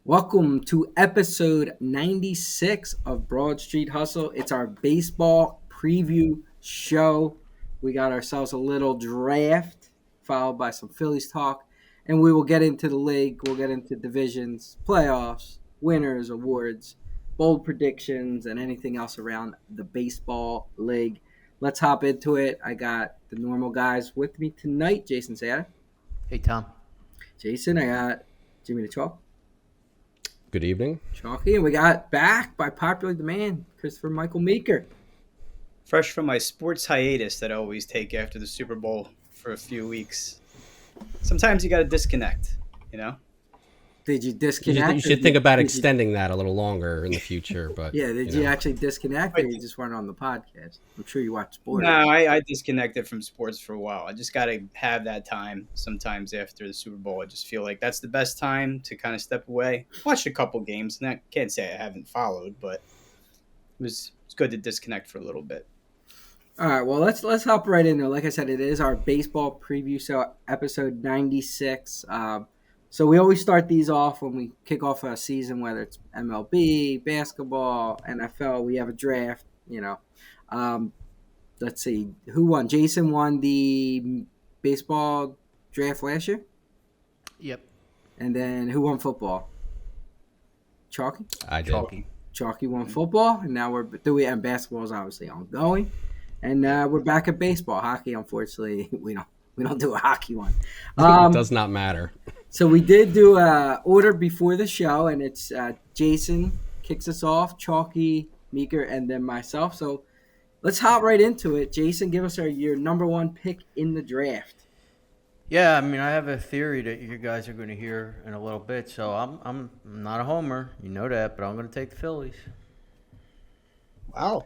Welcome to episode 96 of Broad Street Hustle. It's our baseball preview show. We got ourselves a little draft, followed by some Phillies talk, and we will get into the league. We'll get into divisions, playoffs, winners, awards, bold predictions, and anything else around the baseball league. Let's hop into it. I got the normal guys with me tonight. Jason Sada. Hey, Tom. Jason, I got Jimmy the Chalk. Good evening. Chalky, and we got back by popular demand, Christopher Michael Meeker. Fresh from my sports hiatus that I always take after the Super Bowl for a few weeks. Sometimes you got to disconnect, you know? Did you disconnect? You should think about extending that a little longer in the future. But yeah, did you actually disconnect, or you just weren't on the podcast? I'm sure you watch sports. No, I disconnected from sports for a while. I just got to have that time sometimes after the Super Bowl. I just feel like that's the best time to kind of step away. Watched a couple games, and I can't say I haven't followed, but it was good to disconnect for a little bit. All right, well, let's hop right in there. Like I said, it is our baseball preview, so episode 96. So we always start these off when we kick off a season, whether it's MLB, basketball, NFL. We have a draft, Let's see. Who won? Jason won the baseball draft last year? Yep. And then who won football? Chalky? I did. Chalky won football, and now and basketball is obviously ongoing. And we're back at baseball. Hockey, unfortunately, we don't do a hockey one. It does not matter. So we did do a order before the show, and it's Jason kicks us off, Chalky, Meeker, and then myself. So let's hop right into it. Jason, give us your number one pick in the draft. Yeah, I mean, I have a theory that you guys are going to hear in a little bit. So I'm not a homer, you know that, but I'm going to take the Phillies. Wow.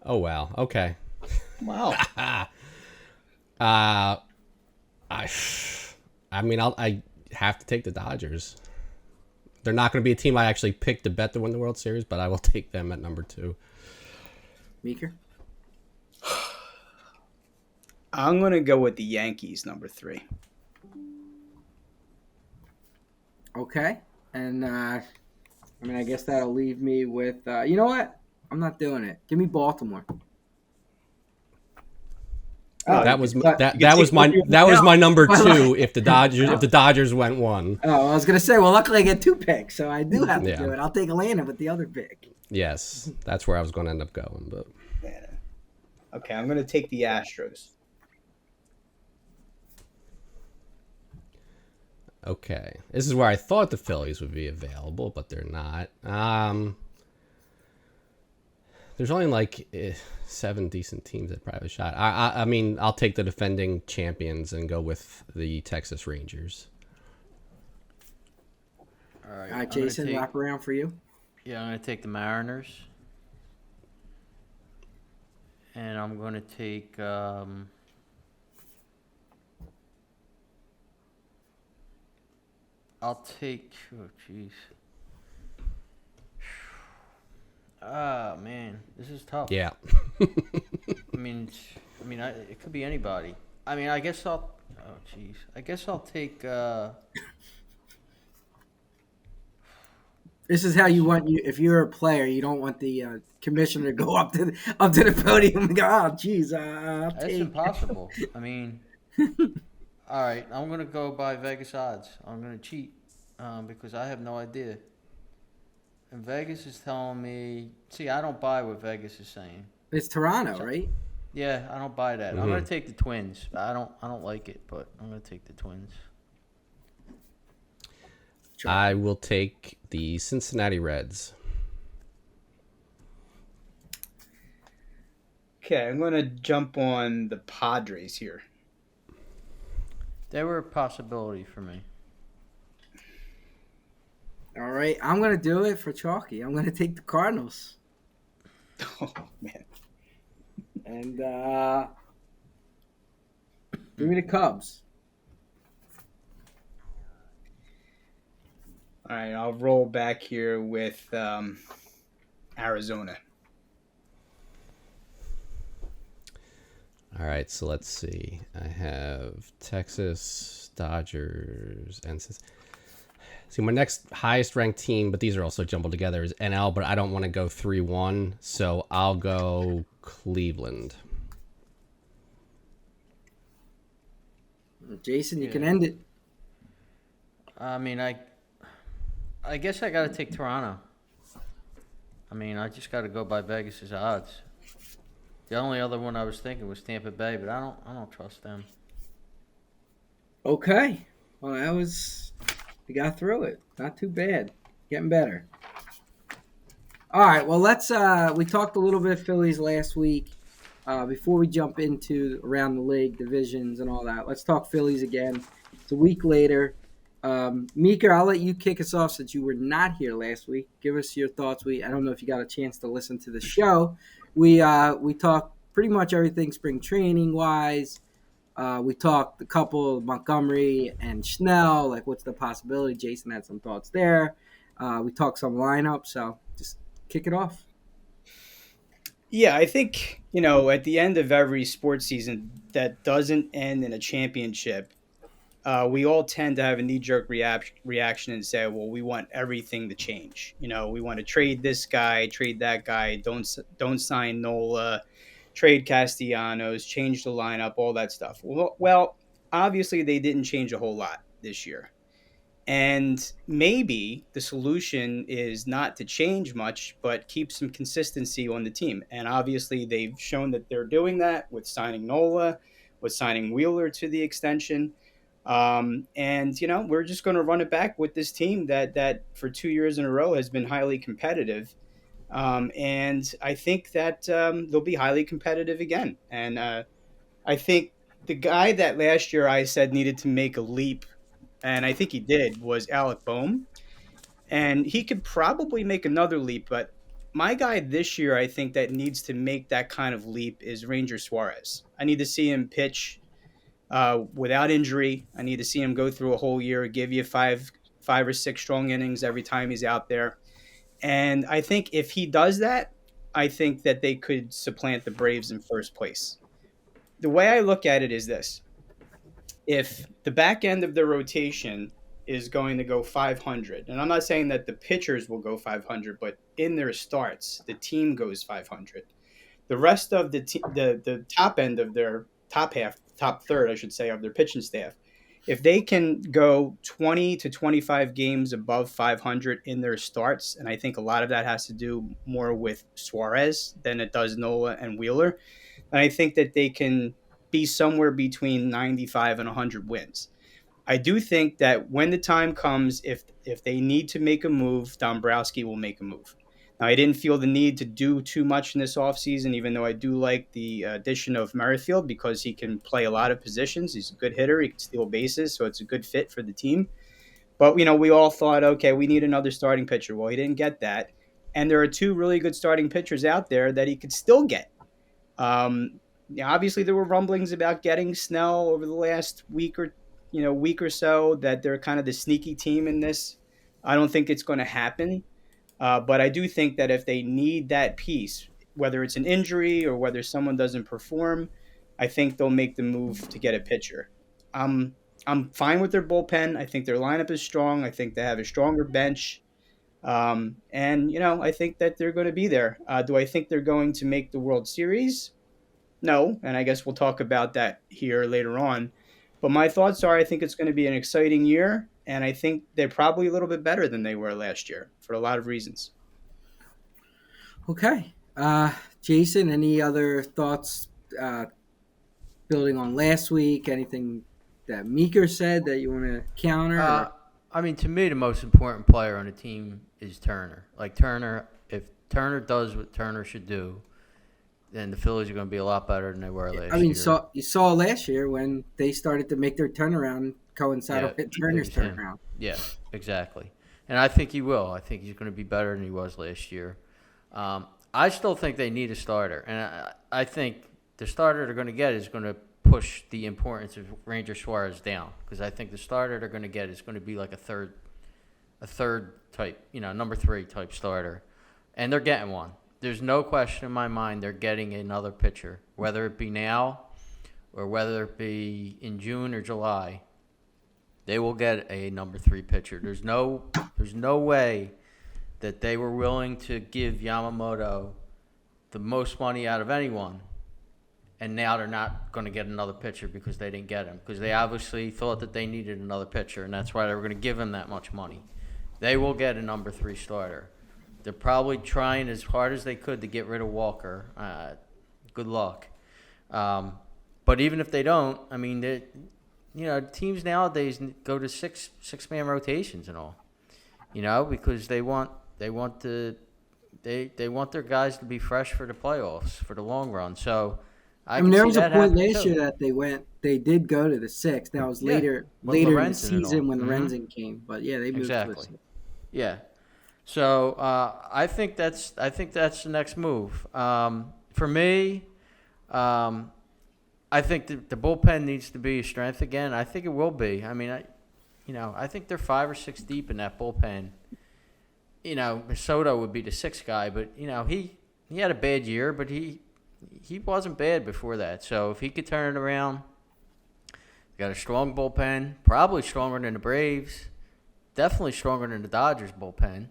Oh wow. Okay. Wow. I mean, I have to take the Dodgers. They're not going to be a team I actually picked to bet to win the World Series, but I will take them at number 2. Meeker? I'm going to go with the Yankees, number 3. Okay. And, I guess that'll leave me with, you know what? I'm not doing it. Give me Baltimore. That was my number 2 if the Dodgers went 1. Oh, I was gonna say, well, luckily I get 2 picks, so I do have to do it. I'll take Atlanta with the other pick. Yes, that's where I was going to end up going, but okay, I'm going to take the Astros. Okay, this is where I thought the Phillies would be available, but they're not. There's only like 7 decent teams that probably have a shot. I mean, I'll take the defending champions and go with the Texas Rangers. All right, Jason, wrap around for you. Yeah, I'm going to take the Mariners. And I'm going to take oh, jeez. Ah, man, this is tough. Yeah. I mean, it could be anybody. I mean, I guess I'll. Oh, jeez. I guess I'll take. This is how you want if you're a player, you don't want the commissioner to go up to the podium and go, oh, jeez, That's impossible. I mean, all right, I'm gonna go by Vegas odds. I'm gonna cheat because I have no idea. And Vegas is telling me, see, I don't buy what Vegas is saying. It's Toronto, right? Yeah, I don't buy that. I'm going to take the Twins. I don't like it, but I'm going to take the Twins. Sure. I will take the Cincinnati Reds. Okay, I'm going to jump on the Padres here. They were a possibility for me. All right, I'm going to do it for Chalky. I'm going to take the Cardinals. Oh, man. And give me the Cubs. All right, I'll roll back here with Arizona. All right, so let's see. I have Texas, Dodgers, and See, my next highest ranked team, but these are also jumbled together, is NL, but I don't want to go 3-1, so I'll go Cleveland. Jason, you can end it. I mean, I guess I got to take Toronto. I mean, I just got to go by Vegas's odds. The only other one I was thinking was Tampa Bay, but I don't trust them. Okay. Well, we got through it. Not too bad. Getting better. All right. Well, we talked a little bit of Phillies last week. Before we jump into around the league, divisions, and all that, let's talk Phillies again. It's a week later. Meeker, I'll let you kick us off since you were not here last week. Give us your thoughts. I don't know if you got a chance to listen to the show. We talked pretty much everything spring training wise. We talked a couple of Montgomery and Schnell, like what's the possibility. Jason had some thoughts there. We talked some lineup, so just kick it off. Yeah, I think, at the end of every sports season that doesn't end in a championship, we all tend to have a knee-jerk reaction and say, well, we want everything to change. We want to trade this guy, trade that guy, don't sign Nola, trade Castellanos, change the lineup, all that stuff. Well, obviously they didn't change a whole lot this year. And maybe the solution is not to change much, but keep some consistency on the team. And obviously they've shown that they're doing that with signing Nola, with signing Wheeler to the extension. And we're just going to run it back with this team that for 2 years in a row has been highly competitive. And I think that they'll be highly competitive again. And I think the guy that last year I said needed to make a leap, and I think he did, was Alec Boehm. And he could probably make another leap, but my guy this year I think that needs to make that kind of leap is Ranger Suarez. I need to see him pitch without injury. I need to see him go through a whole year, give you five or six strong innings every time he's out there. And I think if he does that, I think that they could supplant the Braves in first place. The way I look at it is this. If the back end of the rotation is going to go 500, and I'm not saying that the pitchers will go 500, but in their starts, the team goes 500. The rest of the top end of their top third, I should say, of their pitching staff, if they can go 20 to 25 games above 500 in their starts, and I think a lot of that has to do more with Suarez than it does Nola and Wheeler, and I think that they can be somewhere between 95 and 100 wins. I do think that when the time comes, if they need to make a move, Dombrowski will make a move. Now, I didn't feel the need to do too much in this offseason, even though I do like the addition of Merrifield because he can play a lot of positions. He's a good hitter. He can steal bases, so it's a good fit for the team. But, we all thought, okay, we need another starting pitcher. Well, he didn't get that. And there are two really good starting pitchers out there that he could still get. Obviously, there were rumblings about getting Snell over the last week or so, that they're kind of the sneaky team in this. I don't think it's going to happen. But I do think that if they need that piece, whether it's an injury or whether someone doesn't perform, I think they'll make the move to get a pitcher. I'm fine with their bullpen. I think their lineup is strong. I think they have a stronger bench. And I think that they're going to be there. Do I think they're going to make the World Series? No, and I guess we'll talk about that here later on. But my thoughts are I think it's going to be an exciting year, and I think they're probably a little bit better than they were last year for a lot of reasons. Okay. Jason, any other thoughts building on last week? Anything that Meeker said that you want to counter? To me, the most important player on the team is Turner. Like Turner, if Turner does what Turner should do, then the Phillies are going to be a lot better than they were last year. You saw last year when they started to make their turnaround coincide with Turner's turnaround. Yeah, exactly. And I think he will. I think he's going to be better than he was last year. I still think they need a starter. And I think the starter they're going to get is going to push the importance of Ranger Suarez down. Because I think the starter they're going to get is going to be like a third type, number 3 type starter. And they're getting one. There's no question in my mind they're getting another pitcher, whether it be now or whether it be in June or July. They will get a number 3 pitcher. There's no way that they were willing to give Yamamoto the most money out of anyone, and now they're not going to get another pitcher because they didn't get him, because they obviously thought that they needed another pitcher, and that's why they were going to give him that much money. They will get a number 3 starter. They're probably trying as hard as they could to get rid of Walker. Good luck. But even if they don't, I mean, teams nowadays go to six-man rotations and all, because they want their guys to be fresh for the playoffs, for the long run. So I mean, there was a point last year that they did go to the 6. That was later in the season when Lorenzen came. But yeah, they moved to the 6. Yeah. So I think that's the next move. For me, I think the bullpen needs to be a strength again. I think it will be. I mean, I think they're 5 or 6 deep in that bullpen. Soto would be the 6th guy, but he had a bad year, but he wasn't bad before that. So if he could turn it around, got a strong bullpen, probably stronger than the Braves, definitely stronger than the Dodgers bullpen,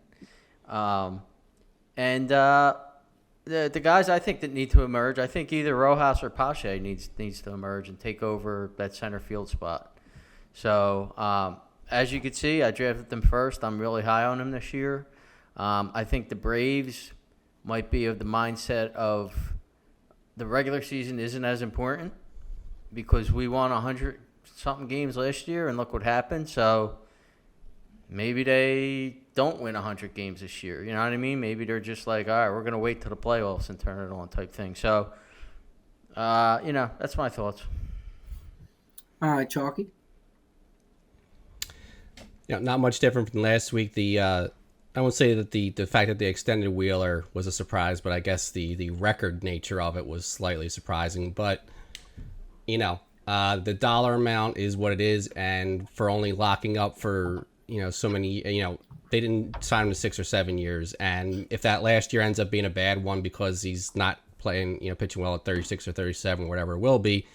and the guys I think that need to emerge, I think either Rojas or Pache needs to emerge and take over that center field spot. So as you can see, I drafted them first. I'm really high on them this year. I think the Braves might be of the mindset of the regular season isn't as important because we won 100-something games last year, and look what happened. So maybe they don't win 100 games this year. You know what I mean? Maybe they're just like, all right, we're going to wait till the playoffs and turn it on type thing. So, that's my thoughts. All right, Chalky. Yeah, not much different from last week. I won't say that the fact that they extended Wheeler was a surprise, but I guess the record nature of it was slightly surprising. But, the dollar amount is what it is, and for only locking up for, so many, they didn't sign him to 6 or 7 years. And if that last year ends up being a bad one because he's not playing, pitching well at 36 or 37, whatever it will be,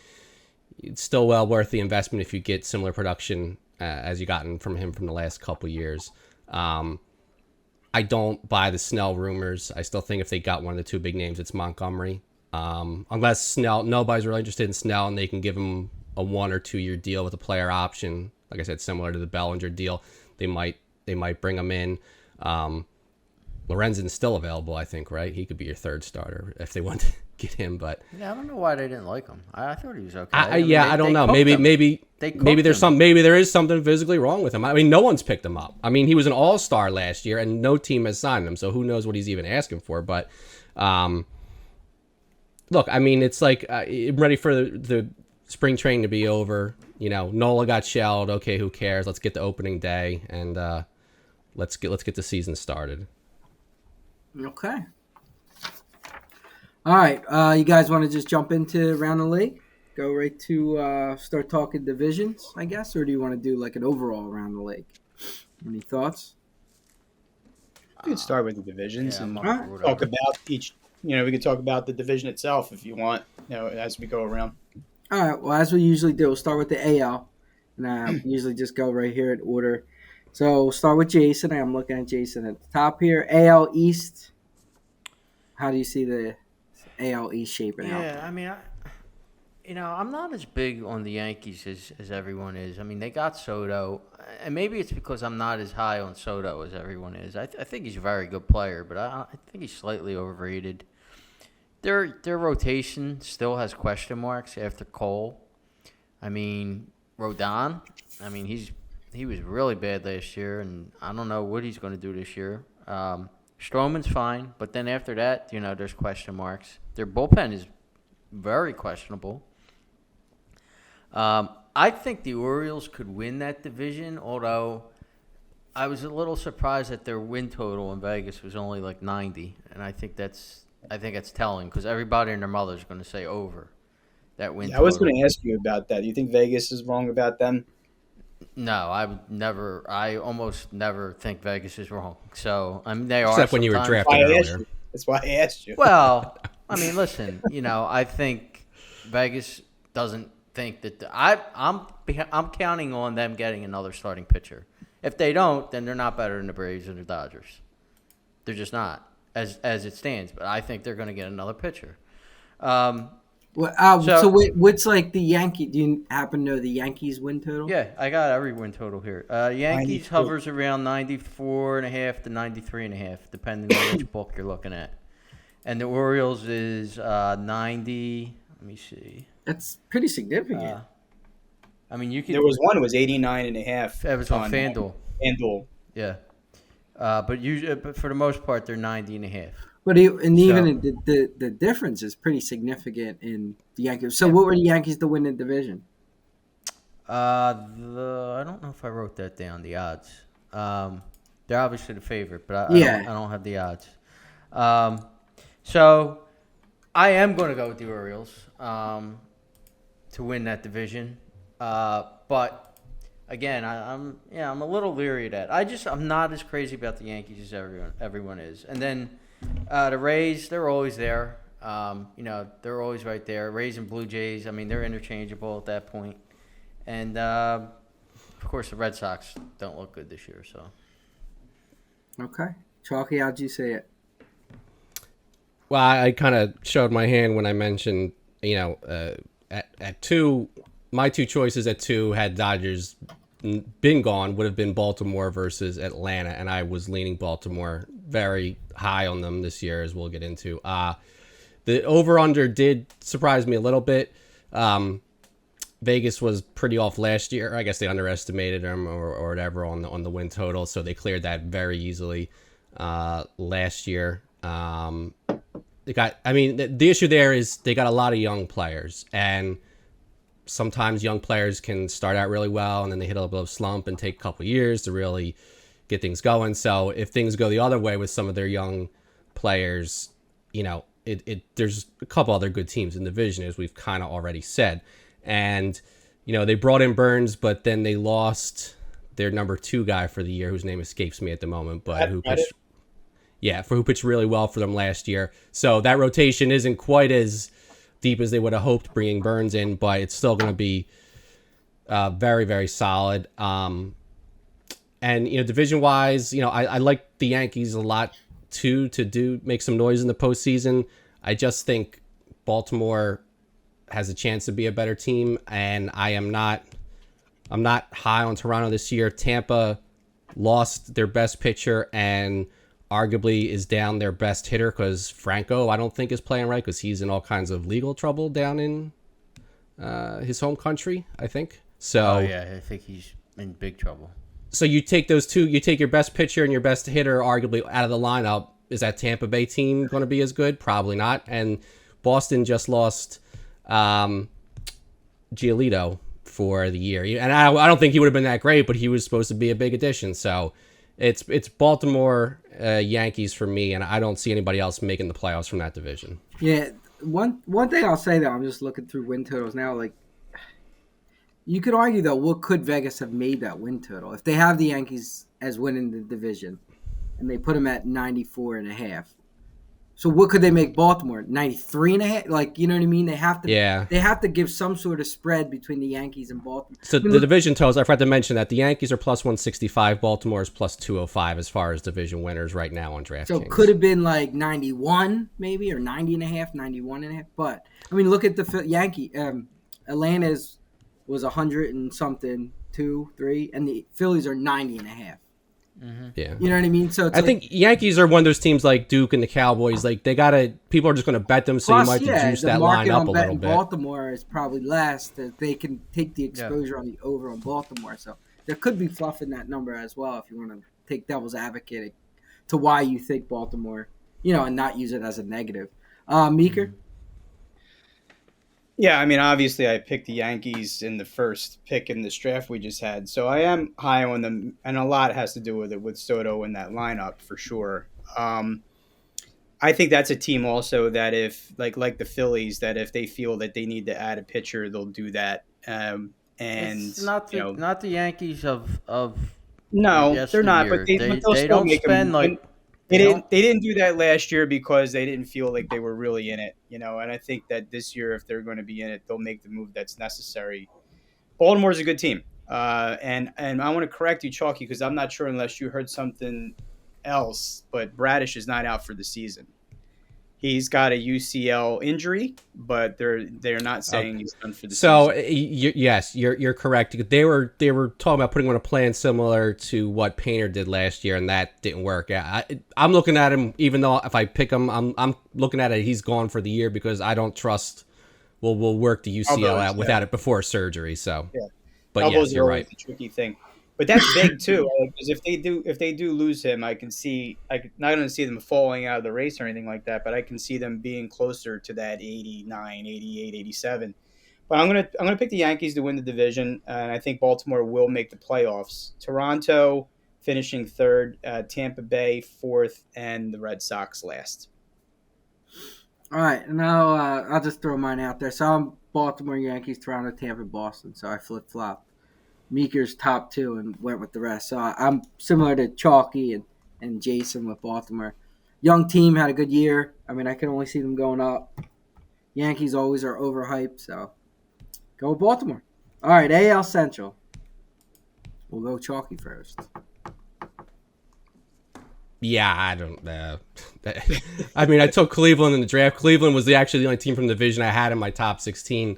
it's still well worth the investment if you get similar production as you gotten from him from the last couple years. I don't buy the Snell rumors. I still think if they got one of the 2 big names, it's Montgomery. Unless nobody's really interested in Snell and they can give him a 1 or 2 year deal with a player option. Like I said, similar to the Bellinger deal, they might bring him in. Lorenzen's still available, I think, right? He could be your 3rd starter if they want to get him. But yeah, I don't know why they didn't like him. I thought he was okay. I don't know. Maybe there is something physically wrong with him. I mean, no one's picked him up. I mean, he was an all-star last year, and no team has signed him. So who knows what he's even asking for? But look, I mean, it's like ready for the spring training to be over. Nola got shelled. Okay, who cares? Let's get the opening day and let's get the season started. Okay. All right. You guys want to just jump into around the league? Go right to start talking divisions, I guess, or do you want to do like an overall around the league? Any thoughts? We could start with the divisions and Right. talk about each. We could talk about the division itself if you want. As we go around. All right. Well, as we usually do, we'll start with the AL. And we usually just go right here in order. So we'll start with Jason. I'm looking at Jason at the top here. AL East. How do you see the AL East shaping out? Yeah, I mean, I'm not as big on the Yankees as everyone is. I mean, they got Soto, and maybe it's because I'm not as high on Soto as everyone is. I think he's a very good player, but I think he's slightly overrated. Their rotation still has question marks after Cole. I mean, Rodon. I mean, he was really bad last year, and I don't know what he's going to do this year. Stroman's fine, but then after that, there's question marks. Their bullpen is very questionable. I think the Orioles could win that division, although I was a little surprised that their win total in Vegas was only like 90, and I think that's telling because everybody and their mother is going to say over that win total. I was going to ask you about that. Do you think Vegas is wrong about them? No, I almost never think Vegas is wrong. So, I mean, they are. Except when you were drafting earlier. That's why I asked you. Well, I mean, listen, I think Vegas doesn't think that I'm counting on them getting another starting pitcher. If they don't, then they're not better than the Braves or the Dodgers. They're just not as it stands. But I think they're going to get another pitcher. So what's like the Yankee? Do you happen to know the Yankees win total? Yeah, I got every win total here. Yankees 92. hovers around 94.5 to 93.5, depending on which book you're looking at. And the Orioles is 90. Let me see. That's pretty significant. I mean, you could. There was one. It was 89.5. It was on FanDuel. FanDuel. Yeah. But for the most part, they're 90.5. But the difference is pretty significant in the Yankees. So what were the Yankees to win the division? I don't know if I wrote that down. The odds. They're obviously the favorite, but I don't have the odds. So I am going to go with the Orioles to win that division. But again, I'm a little leery of that. I'm not as crazy about the Yankees as everyone is. And then the Rays, they're always there. They're always right there. Rays and Blue Jays, I mean, they're interchangeable at that point. And of course, the Red Sox don't look good this year. So okay, Chalky, how'd you say it? Well, I kind of showed my hand when I mentioned, at 2, my 2 choices at 2 had Dodgers been gone, would have been Baltimore versus Atlanta, and I was leaning Baltimore very high on them this year, as we'll get into. The over-under did surprise me a little bit. Vegas was pretty off last year. I guess they underestimated them or whatever on the win total, so they cleared that very easily last year. The issue there is they got a lot of young players, and sometimes young players can start out really well and then they hit a little bit of slump and take a couple years to really get things going. So if things go the other way with some of their young players, there's a couple other good teams in the division, as we've kind of already said. And, they brought in Burns, but then they lost their number 2 guy for the year, whose name escapes me at the moment, but who pitched really well for them last year. So that rotation isn't quite as deep as they would have hoped bringing Burns in, but it's still going to be very, very solid. And, division-wise, I like the Yankees a lot, too, to make some noise in the postseason. I just think Baltimore has a chance to be a better team, and I'm not high on Toronto this year. Tampa lost their best pitcher and arguably is down their best hitter because Franco, I don't think, is playing right because he's in all kinds of legal trouble down in his home country, I think. So, I think he's in big trouble. So you take those two, you take your best pitcher and your best hitter arguably out of the lineup. Is that Tampa Bay team going to be as good? Probably not. And Boston just lost Giolito for the year. And I don't think he would have been that great, but he was supposed to be a big addition. So it's Baltimore Yankees for me, and I don't see anybody else making the playoffs from that division. Yeah, one thing I'll say, though, I'm just looking through win totals now, like, you could argue, though, what could Vegas have made that win total? If they have the Yankees as winning the division and they put them at 94.5. So what could they make Baltimore? 93.5? Like, you know what I mean? They have to give some sort of spread between the Yankees and Baltimore. So the division totals, I forgot to mention that the Yankees are plus 165, Baltimore is plus 205 as far as division winners right now on DraftKings. So it could have been like 91 maybe, or 90.5, 91.5. But, I mean, look at the Yankee. Atlanta's was 100 and something, 2, 3, and the Phillies are 90.5. Mm-hmm. Yeah, you know what I mean. So it's I think Yankees are one of those teams like Duke and the Cowboys. Like people are just going to bet them, so plus, you might have to juice that line up a little bit. Baltimore is probably less that they can take the exposure on the over on Baltimore. So there could be fluff in that number as well if you want to take devil's advocate to why you think Baltimore, and not use it as a negative. Meeker. Yeah, I mean, obviously I picked the Yankees in the first pick in this draft we just had, so I am high on them, and a lot has to do with it with Soto in that lineup for sure. I think that's a team also that if, like the Phillies, that if they feel that they need to add a pitcher, they'll do that. And it's not the Yankees of no, they're not, but they don't spend like They You know, didn't do that last year because they didn't feel like they were really in it, and I think that this year, if they're going to be in it, they'll make the move that's necessary. Baltimore's a good team, and I want to correct you, Chalky, because I'm not sure unless you heard something else, but Bradish is not out for the season. He's got a UCL injury, but they're not saying he's done for the So season. yes, you're correct. They were talking about putting on a plan similar to what Painter did last year, and that didn't work. I'm looking at him. Even though if I pick him, I'm looking at it. He's gone for the year because I don't trust. We'll work the UCL Elbows, out yeah. without it before surgery. So, Yeah. but yes, Elbows are you're always right. the tricky thing, but that's big too. Because if they do lose him, I can see not going to see them falling out of the race or anything like that, but I can see them being closer to that 89, 88, 87. But I'm gonna pick the Yankees to win the division, and I think Baltimore will make the playoffs. Toronto finishing third, Tampa Bay fourth, and the Red Sox last. All right, now I'll just throw mine out there. So I'm Baltimore, Yankees, Toronto, Tampa, Boston. So I flip flop. Meeker's top two and went with the rest. So I'm similar to Chalky and Jason with Baltimore. Young team had a good year. I mean, I can only see them going up. Yankees always are overhyped, so go with Baltimore. All right, AL Central. We'll go Chalky first. Yeah, I don't. I mean, I took Cleveland in the draft. Cleveland was actually the only team from the division I had in my top 16.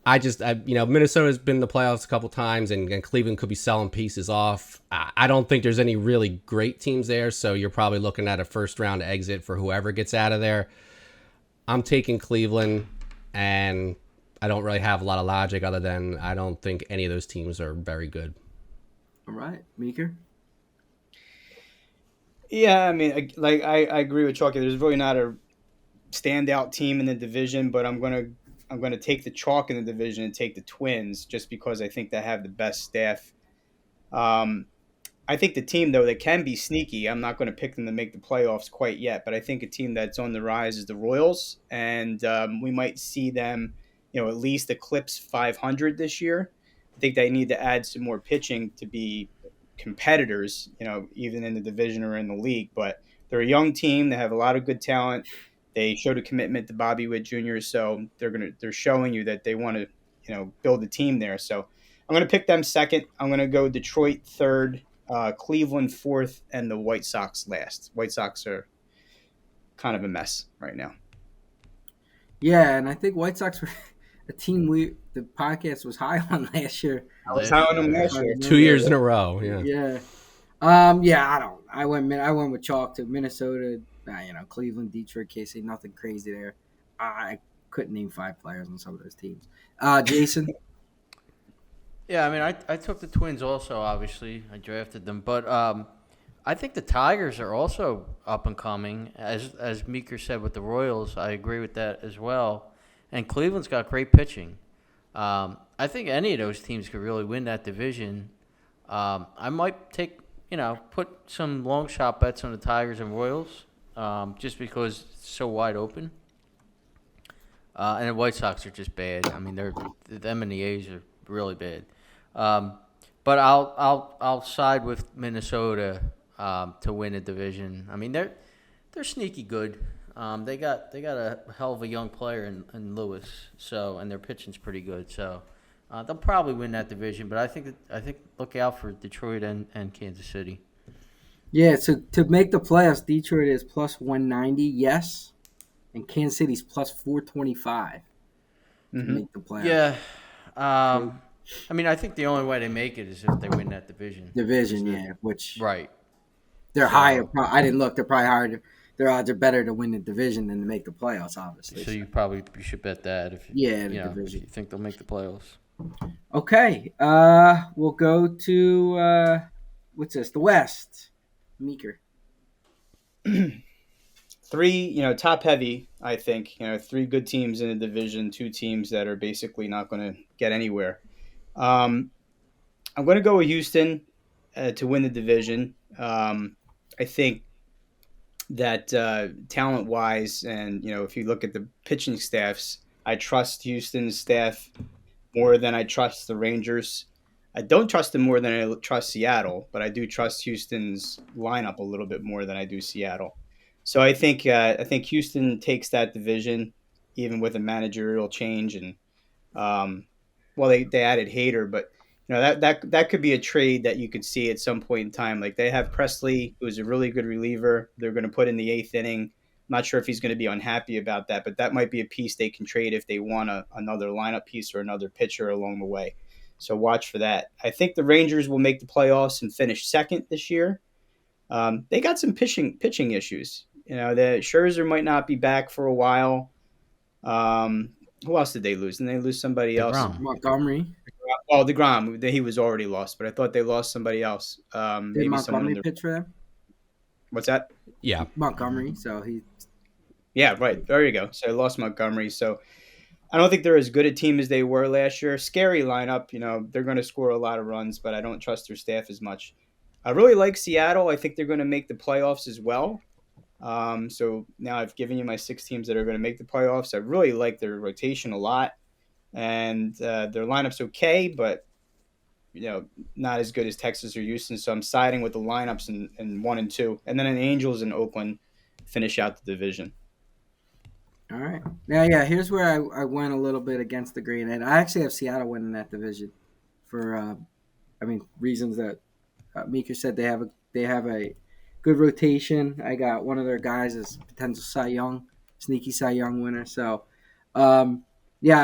Minnesota's been in the playoffs a couple times, and Cleveland could be selling pieces off. I don't think there's any really great teams there, so you're probably looking at a first round exit for whoever gets out of there. I'm taking Cleveland, and I don't really have a lot of logic other than I don't think any of those teams are very good. All right, Meeker. Yeah, I mean, I agree with Chalky. There's really not a standout team in the division, but I'm gonna take the chalk in the division and take the Twins just because I think they have the best staff. Um, I think the team though that can be sneaky. I'm not going to pick them to make the playoffs quite yet, but I think a team that's on the rise is the Royals, and we might see them, at least eclipse 500 this year. I think they need to add some more pitching to be competitors, even in the division or in the league. But they're a young team. They have a lot of good talent. They showed a commitment to Bobby Witt Jr., so they're showing you that they want to, build a team there. So I'm going to pick them second. I'm going to go Detroit third, Cleveland fourth, and the White Sox last. White Sox are kind of a mess right now. Yeah, and I think White Sox were a team the podcast was high on last year. I was high on them last year. 2 years in a row. Yeah. Yeah. I don't. I went with chalk to Minnesota. Cleveland, Detroit, KC. Nothing crazy there. I couldn't name 5 players on some of those teams. Jason. yeah. I mean, I took the Twins also. Obviously, I drafted them, but I think the Tigers are also up and coming. As Meeker said with the Royals, I agree with that as well. And Cleveland's got great pitching. I think any of those teams could really win that division. I might put some long shot bets on the Tigers and Royals, just because it's so wide open. And the White Sox are just bad. I mean, them and the A's are really bad. But I'll side with Minnesota to win the division. I mean, they're sneaky good. They got a hell of a young player in Lewis, and their pitching's pretty good. So they'll probably win that division. But I think look out for Detroit and Kansas City. Yeah, so to make the playoffs, Detroit is plus 190, yes, and Kansas City's plus 425 to make the playoffs. Yeah. I mean, I think the only way they make it is if they win that division. Which Right. they're higher. I didn't look. They're probably higher. Their odds are better to win the division than to make the playoffs, obviously. So you should bet that if division. if you think they'll make the playoffs. Okay. We'll go to what's this? The West. Meeker. 3, top heavy, I think. 3 good teams in the division, 2 teams that are basically not going to get anywhere. I'm going to go with Houston to win the division. I think that talent-wise, and if you look at the pitching staffs, I trust Houston's staff more than I trust the Rangers. I don't trust them more than I trust Seattle, but I do trust Houston's lineup a little bit more than I do Seattle. So I think Houston takes that division, even with a managerial change. And well, they added Hader, but that could be a trade that you could see at some point in time. Like they have Presley, who's a really good reliever. They're going to put in the eighth inning. I'm not sure if he's going to be unhappy about that, but that might be a piece they can trade if they want another lineup piece or another pitcher along the way. So watch for that. I think the Rangers will make the playoffs and finish second this year. They got some pitching issues. The Scherzer might not be back for a while. Who else did they lose? Didn't they lose somebody else? DeGrom. Montgomery. Oh, DeGrom. He was already lost, but I thought they lost somebody else. Did Maybe someone Montgomery in the. pitch for them? What's that? Yeah. Montgomery. So he. Yeah, right. There you go. So I lost Montgomery. So I don't think they're as good a team as they were last year. Scary lineup. They're going to score a lot of runs, but I don't trust their staff as much. I really like Seattle. I think they're going to make the playoffs as well. So now I've given you my 6 teams that are going to make the playoffs. I really like their rotation a lot, and their lineup's okay, but not as good as Texas or Houston. So I'm siding with the lineups in 1 and 2, and then an Angels in Oakland finish out the division. All right. Now, yeah, here's where I went a little bit against the grain, and I actually have Seattle winning that division for, reasons that Mika said they have a good rotation. I got one of their guys as potential sneaky Cy Young winner. So, I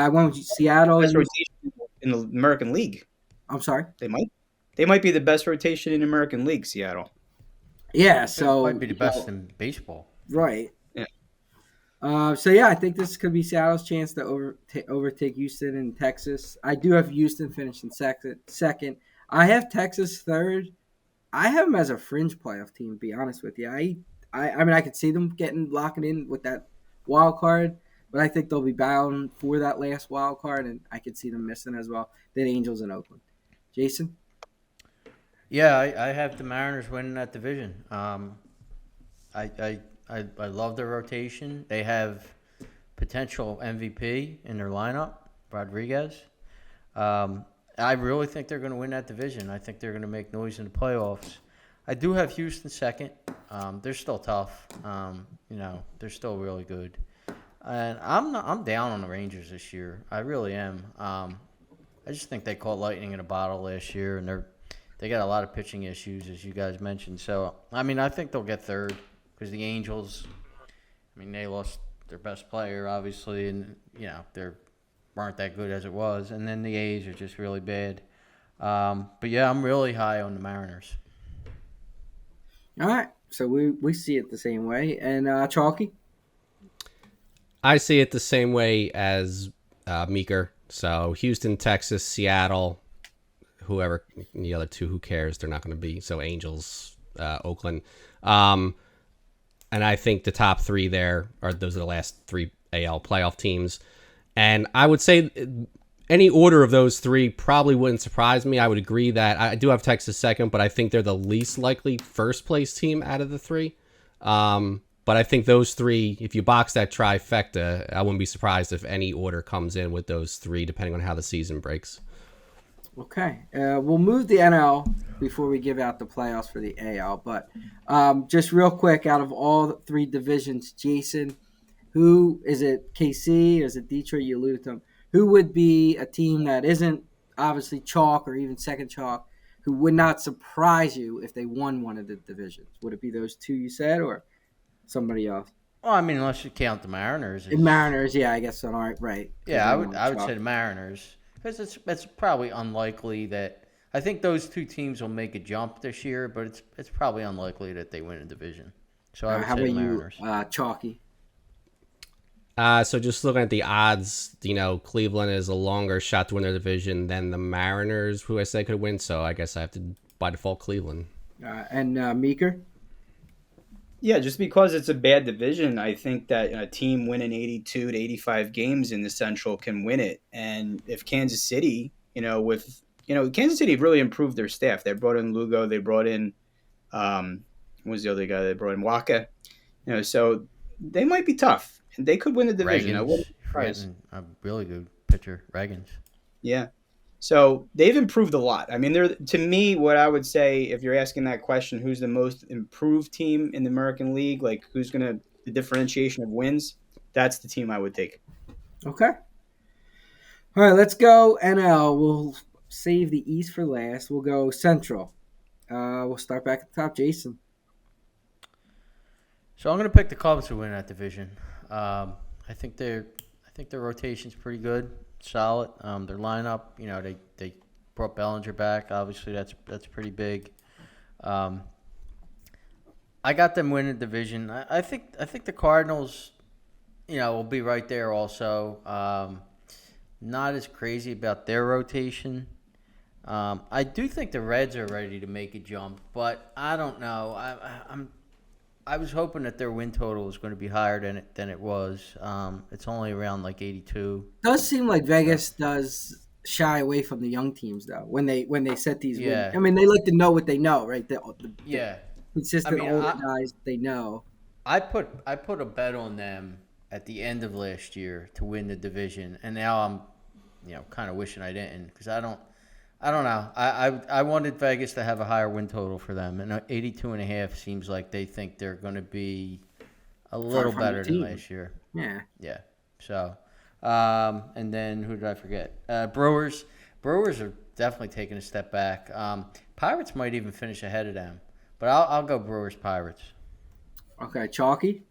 went with Seattle. Best rotation in the American League. I'm sorry. They might be the best rotation in the American League. Seattle. Yeah. So It might be the best in baseball. Right. Yeah. I think this could be Seattle's chance to overtake Houston and Texas. I do have Houston finishing second. I have Texas third. I have them as a fringe playoff team, to be honest with you. I could see them locking in with that wild card, but I think they'll be bound for that last wild card, and I could see them missing as well. Then Angels in Oakland. Jason? Yeah, I have the Mariners winning that division. I love their rotation. They have potential MVP in their lineup, Rodriguez. I really think they're going to win that division. I think they're going to make noise in the playoffs. I do have Houston second. They're still tough. They're still really good. And I'm down on the Rangers this year. I really am. I just think they caught lightning in a bottle last year, and they got a lot of pitching issues, as you guys mentioned. So, I think they'll get third because the Angels, they lost their best player, obviously, and, they weren't that good as it was. And then the A's are just really bad. But, yeah, I'm really high on the Mariners. All right. So we see it the same way. And Chalky? I see it the same way as Meeker. So Houston, Texas, Seattle, whoever the other two, who cares? They're not going to be. So Angels, Oakland. And I think the top 3 there those are the last 3 AL playoff teams. And I would say any order of those 3 probably wouldn't surprise me. I would agree that I do have Texas second, but I think they're the least likely first place team out of the 3. But I think those 3, if you box that trifecta, I wouldn't be surprised if any order comes in with those 3, depending on how the season breaks. Okay. We'll move the NL before we give out the playoffs for the AL. But just real quick, out of all 3 divisions, Jason, who is it? KC? Or is it Detroit? You alluded to them. Who would be a team that isn't obviously chalk or even second chalk, who would not surprise you if they won one of the divisions? Would it be those 2 you said, or somebody else? Well, unless you count the Mariners. The Mariners, yeah, I guess so. All right, right. Yeah, I would say the Mariners. Because it's probably unlikely that – I think those 2 teams will make a jump this year, but it's probably unlikely that they win a division. So I would say the Mariners. How about you, Chalky? So just looking at the odds, Cleveland is a longer shot to win their division than the Mariners, who I said could win. So I guess I have to, by default, Cleveland. And Meeker? Yeah, just because it's a bad division, I think that a team winning 82 to 85 games in the Central can win it. And if Kansas City, Kansas City really improved their staff. They brought in Lugo. They brought in, what was the other guy? They brought in Waka. So they might be tough. They could win the division. I wouldn't be surprised. A really good pitcher, Reagans. Yeah. So they've improved a lot. I mean, they're to me what I would say if you're asking that question, who's the most improved team in the American League? Like who's gonna the differentiation of wins? That's the team I would take. Okay. All right, let's go NL. We'll save the East for last. We'll go Central. We'll start back at the top. Jason. So I'm going to pick the Cubs to win that division. I think their rotation's pretty good, solid. Their lineup, they brought Bellinger back. Obviously, that's pretty big. Um, I got them winning the division. I think the Cardinals, will be right there also. Not as crazy about their rotation. I do think the Reds are ready to make a jump, but I don't know. I was hoping that their win total was going to be higher than it was. It's only around like 82. Does seem like So Vegas does shy away from the young teams though when they set these wins. yeah, I mean, they like to know what they know, right? The yeah. I consistent mean, older guys they know. I put a bet on them at the end of last year to win the division, and now I'm, kind of wishing I didn't because I don't know. I wanted Vegas to have a higher win total for them, and 82.5 seems like they think they're going to be a little 500 better than team. last year. Yeah. Yeah. So, and then who did I forget? Brewers. Brewers are definitely taking a step back. Pirates might even finish ahead of them, but I'll go Brewers Pirates. Okay, Chalky.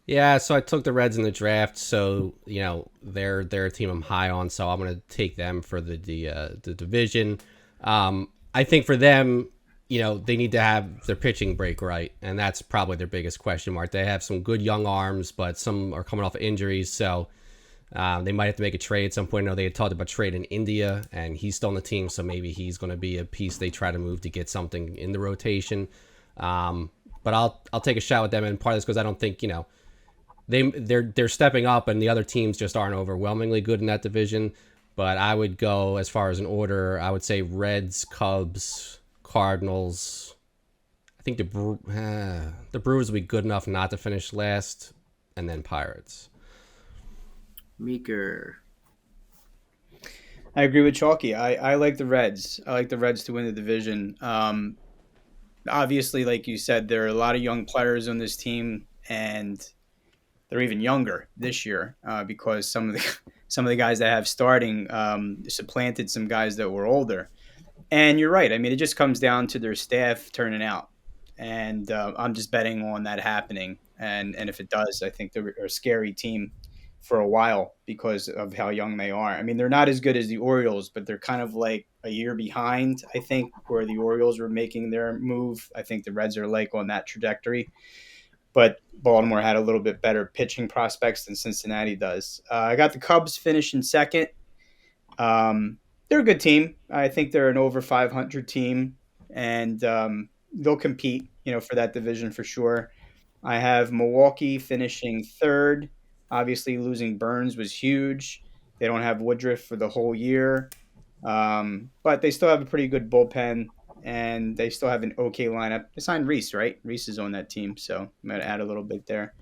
Yeah, so I took the Reds in the draft, so they're a team I'm high on, so I'm gonna take them for the division. I think for them, they need to have their pitching break right, and that's probably their biggest question mark. They have some good young arms, but some are coming off of injuries, so they might have to make a trade at some point. I know they had talked about trade in India, and he's still on the team, so maybe he's going to be a piece they try to move to get something in the rotation. But I'll take a shot with them, and part of this because I don't think they're stepping up, and the other teams just aren't overwhelmingly good in that division. But I would go as far as an order. I would say Reds, Cubs, Cardinals. I think the Brewers will be good enough not to finish last, and then Pirates. Meeker. I agree with Chalky. I like the Reds. I like the Reds to win the division. Obviously, like you said, there are a lot of young players on this team, and they're even younger this year because some of the guys that have starting supplanted some guys that were older. And you're right. I mean, it just comes down to their staff turning out, and I'm just betting on that happening. And if it does, I think they're a scary team for a while because of how young they are. I mean, they're not as good as the Orioles, but they're kind of like a year behind, I think, where the Orioles were making their move. I think the Reds are like on that trajectory. But Baltimore had a little bit better pitching prospects than Cincinnati does. I got the Cubs finishing second. They're a good team. I think they're an over 500 team, and they'll compete, for that division for sure. I have Milwaukee finishing third. Obviously, losing Burns was huge. They don't have Woodruff for the whole year, but they still have a pretty good bullpen, and they still have an okay lineup. They signed Reese, right? Reese is on that team, so I'm going to add a little bit there.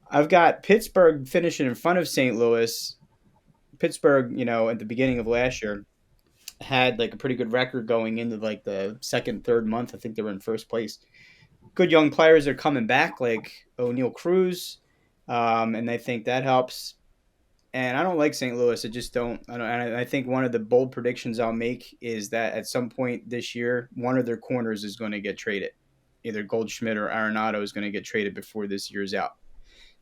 I've got Pittsburgh finishing in front of St. Louis. Pittsburgh, at the beginning of last year, had like a pretty good record going into like the second, third month. I think they were in first place. Good young players are coming back, like O'Neal Cruz, and I think that helps. And I don't like St. Louis. I just don't. I don't. And I think one of the bold predictions I'll make is that at some point this year, one of their corners is going to get traded. Either Goldschmidt or Arenado is going to get traded before this year's out.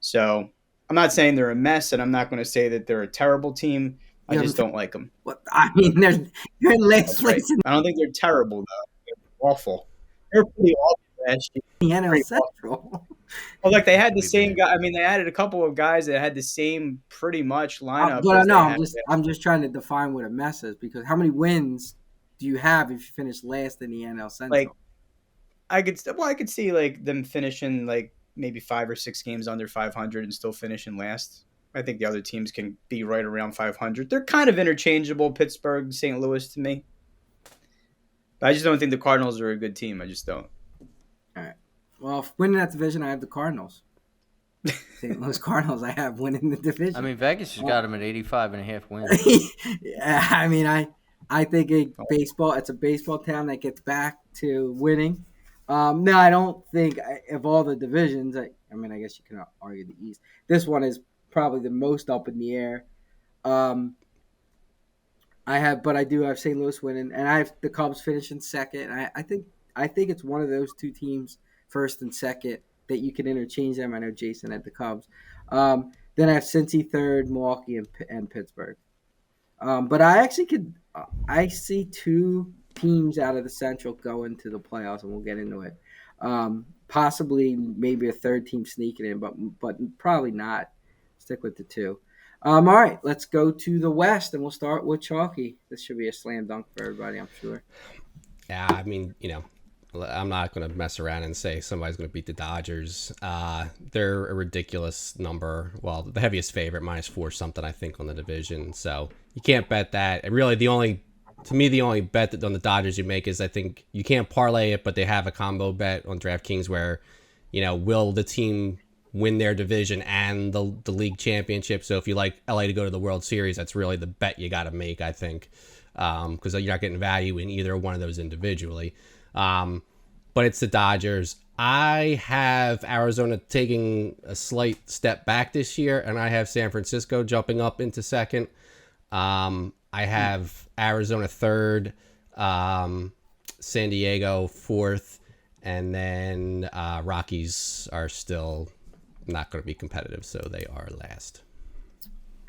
So I'm not saying they're a mess, and I'm not going to say that they're a terrible team. I just don't like them. What I mean, they're in last That's right. place in I don't think they're terrible though. They're awful. They're pretty awful last year. the NL Pretty awful. Central. Well, like they had the Pretty same bad. guy. I mean, they added a couple of guys that had the same pretty much lineup But I as they know had. I'm just trying to define what a mess is because how many wins do you have if you finish last in the NL Central? Like I could see like them finishing like maybe 5 or 6 games under 500 and still finishing last. I think the other teams can be right around 500. They're kind of interchangeable, Pittsburgh, St. Louis to me. But I just don't think the Cardinals are a good team. I just don't. All right. Well, winning that division, I have the Cardinals. St. Louis Cardinals I have winning the division. I mean, Vegas has got them at 85.5 wins. Yeah, I mean, I think it's a baseball town that gets back to winning. No, I don't think of all the divisions. I mean, I guess you can argue the East. This one is probably the most up in the air. Um, but I do have St. Louis winning, and I have the Cubs finishing second. I think it's one of those two teams, first and second, that you can interchange them. I know Jason had the Cubs. Then I have Cincy third, Milwaukee, and Pittsburgh. But I actually I see two teams out of the Central going to the playoffs, and we'll get into it. Possibly, maybe a third team sneaking in, but probably not. Stick with the two. All right, let's go to the West, and we'll start with Chalky. This should be a slam dunk for everybody, I'm sure. Yeah, I mean, I'm not going to mess around and say somebody's going to beat the Dodgers. They're a ridiculous number. Well, the heaviest favorite, -4 something, I think, on the division. So you can't bet that. And really, the only bet that on the Dodgers you make is, I think you can't parlay it, but they have a combo bet on DraftKings where, will the team win their division and the league championship? So if you like LA to go to the World Series, that's really the bet you got to make, I think, because you're not getting value in either one of those individually. But it's the Dodgers. I have Arizona taking a slight step back this year, and I have San Francisco jumping up into second. I have Arizona third, San Diego fourth, and then Rockies are still not going to be competitive, so they are last.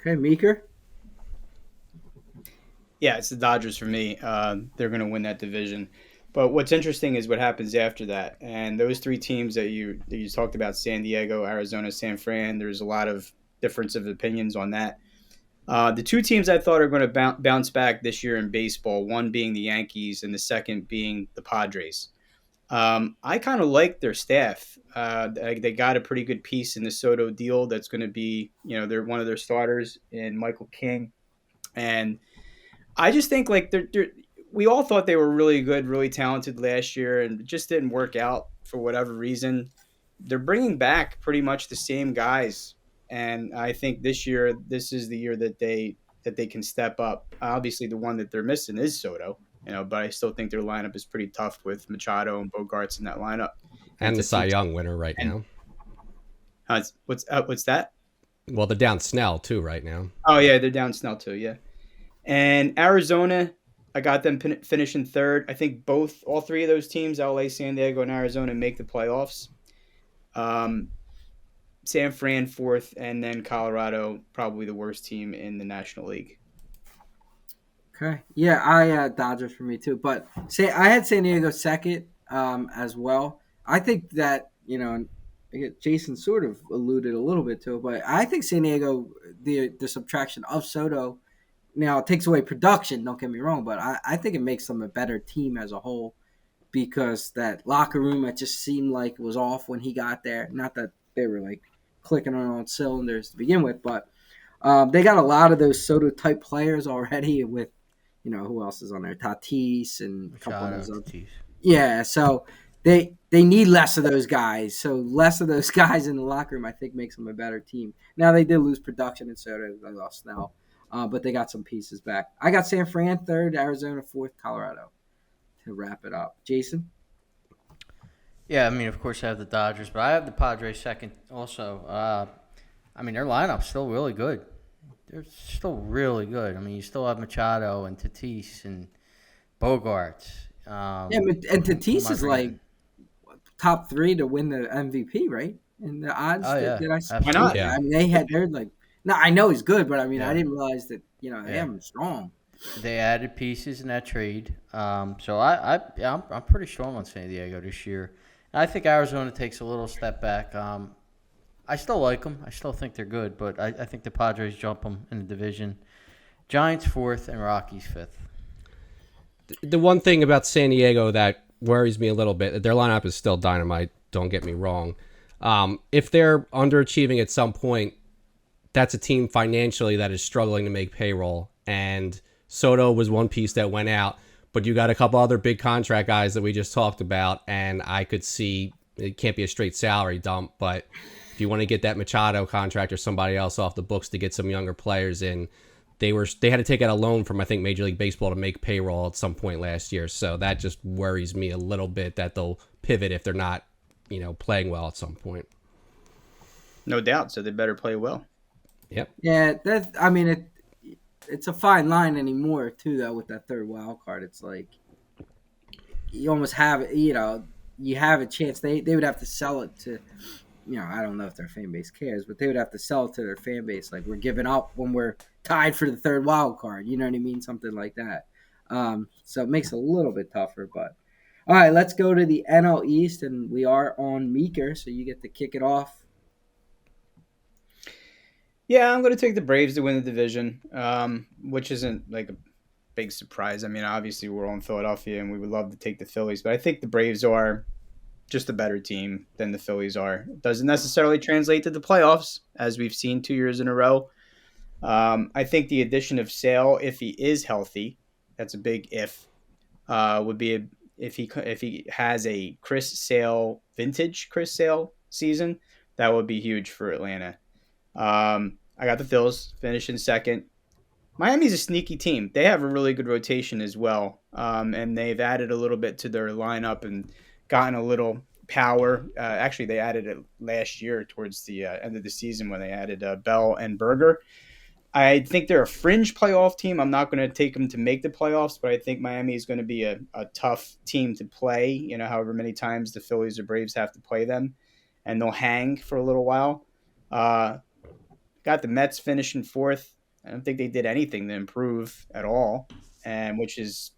Okay, Meeker? Yeah, it's the Dodgers for me. They're going to win that division. But what's interesting is what happens after that. And those three teams that you talked about, San Diego, Arizona, San Fran, there's a lot of difference of opinions on that. The two teams I thought are going to bounce back this year in baseball, one being the Yankees and the second being the Padres. I kind of like their staff. They got a pretty good piece in the Soto deal that's going to be, they're one of their starters in Michael King. And I just think we all thought they were really good, really talented last year, and it just didn't work out for whatever reason. They're bringing back pretty much the same guys, and I think this year, this is the year that they can step up. Obviously, the one that they're missing is Soto, but I still think their lineup is pretty tough with Machado and Bogarts in that lineup. And the Cy Young winner right now. What's that? Well, they're down Snell too right now. Oh yeah, they're down Snell too. Yeah, and Arizona, I got them finishing third. I think all three of those teams, LA, San Diego, and Arizona, make the playoffs. San Fran fourth, and then Colorado, probably the worst team in the National League. Okay. Yeah, I Dodgers for me too. But I had San Diego second as well. I think that, Jason sort of alluded a little bit to it, but I think San Diego, the subtraction of Soto, now it takes away production, don't get me wrong, but I think it makes them a better team as a whole, because that locker room, it just seemed like it was off when he got there. Not that they were like clicking on all cylinders to begin with, but they got a lot of those Soto type players already with, who else is on there? Tatis and a couple of those. Yeah, so they need less of those guys. So less of those guys in the locker room, I think, makes them a better team. Now they did lose production in Soto. They lost Snell. But they got some pieces back. I got San Fran third, Arizona fourth, Colorado to wrap it up. Jason? Yeah, I mean, of course I have the Dodgers, but I have the Padres second also. I mean, their lineup's still really good. They're still really good. I mean, you still have Machado and Tatis and Bogarts. And Tatis is like top 3 to win the MVP, right? And the odds that I see. Why not? Yeah. I mean, they're like, no, I know he's good, but I mean, I didn't realize that, they have him strong. They added pieces in that trade. So I'm pretty strong on San Diego this year. I think Arizona takes a little step back. I still like them. I still think they're good, but I think the Padres jump them in the division. Giants fourth and Rockies fifth. The one thing about San Diego that worries me a little bit, their lineup is still dynamite, don't get me wrong. If they're underachieving at some point, that's a team financially that is struggling to make payroll. And Soto was one piece that went out, but you got a couple other big contract guys that we just talked about, and I could see it can't be a straight salary dump, but if you want to get that Machado contract or somebody else off the books to get some younger players in, they had to take out a loan from, I think, Major League Baseball to make payroll at some point last year. So that just worries me a little bit that they'll pivot if they're not, playing well at some point. No doubt. So they better play well. Yep. Yeah, it's a fine line anymore too, though. With that third wild card, it's like you almost have it. You have a chance. They would have to sell it to. I don't know if their fan base cares, but they would have to sell it to their fan base. Like, we're giving up when we're tied for the third wild card. You know what I mean? Something like that. So it makes it a little bit tougher. But all right, let's go to the NL East, and we are on Meeker, so you get to kick it off. Yeah, I'm going to take the Braves to win the division, which isn't like a big surprise. I mean, obviously we're all in Philadelphia, and we would love to take the Phillies, but I think the Braves are just a better team than the Phillies are. It doesn't necessarily translate to the playoffs, as we've seen 2 years in a row. I think the addition of Sale, if he is healthy, that's a big if, would be if he has a vintage Chris Sale season, that would be huge for Atlanta. I got the Phils finishing second. Miami's a sneaky team. They have a really good rotation as well, and they've added a little bit to their lineup and gotten a little power. Actually, they added it last year towards the end of the season when they added Bell and Berger. I think they're a fringe playoff team. I'm not going to take them to make the playoffs, but I think Miami is going to be a tough team to play, however many times the Phillies or Braves have to play them, and they'll hang for a little while. Got the Mets finishing fourth. I don't think they did anything to improve at all, and which is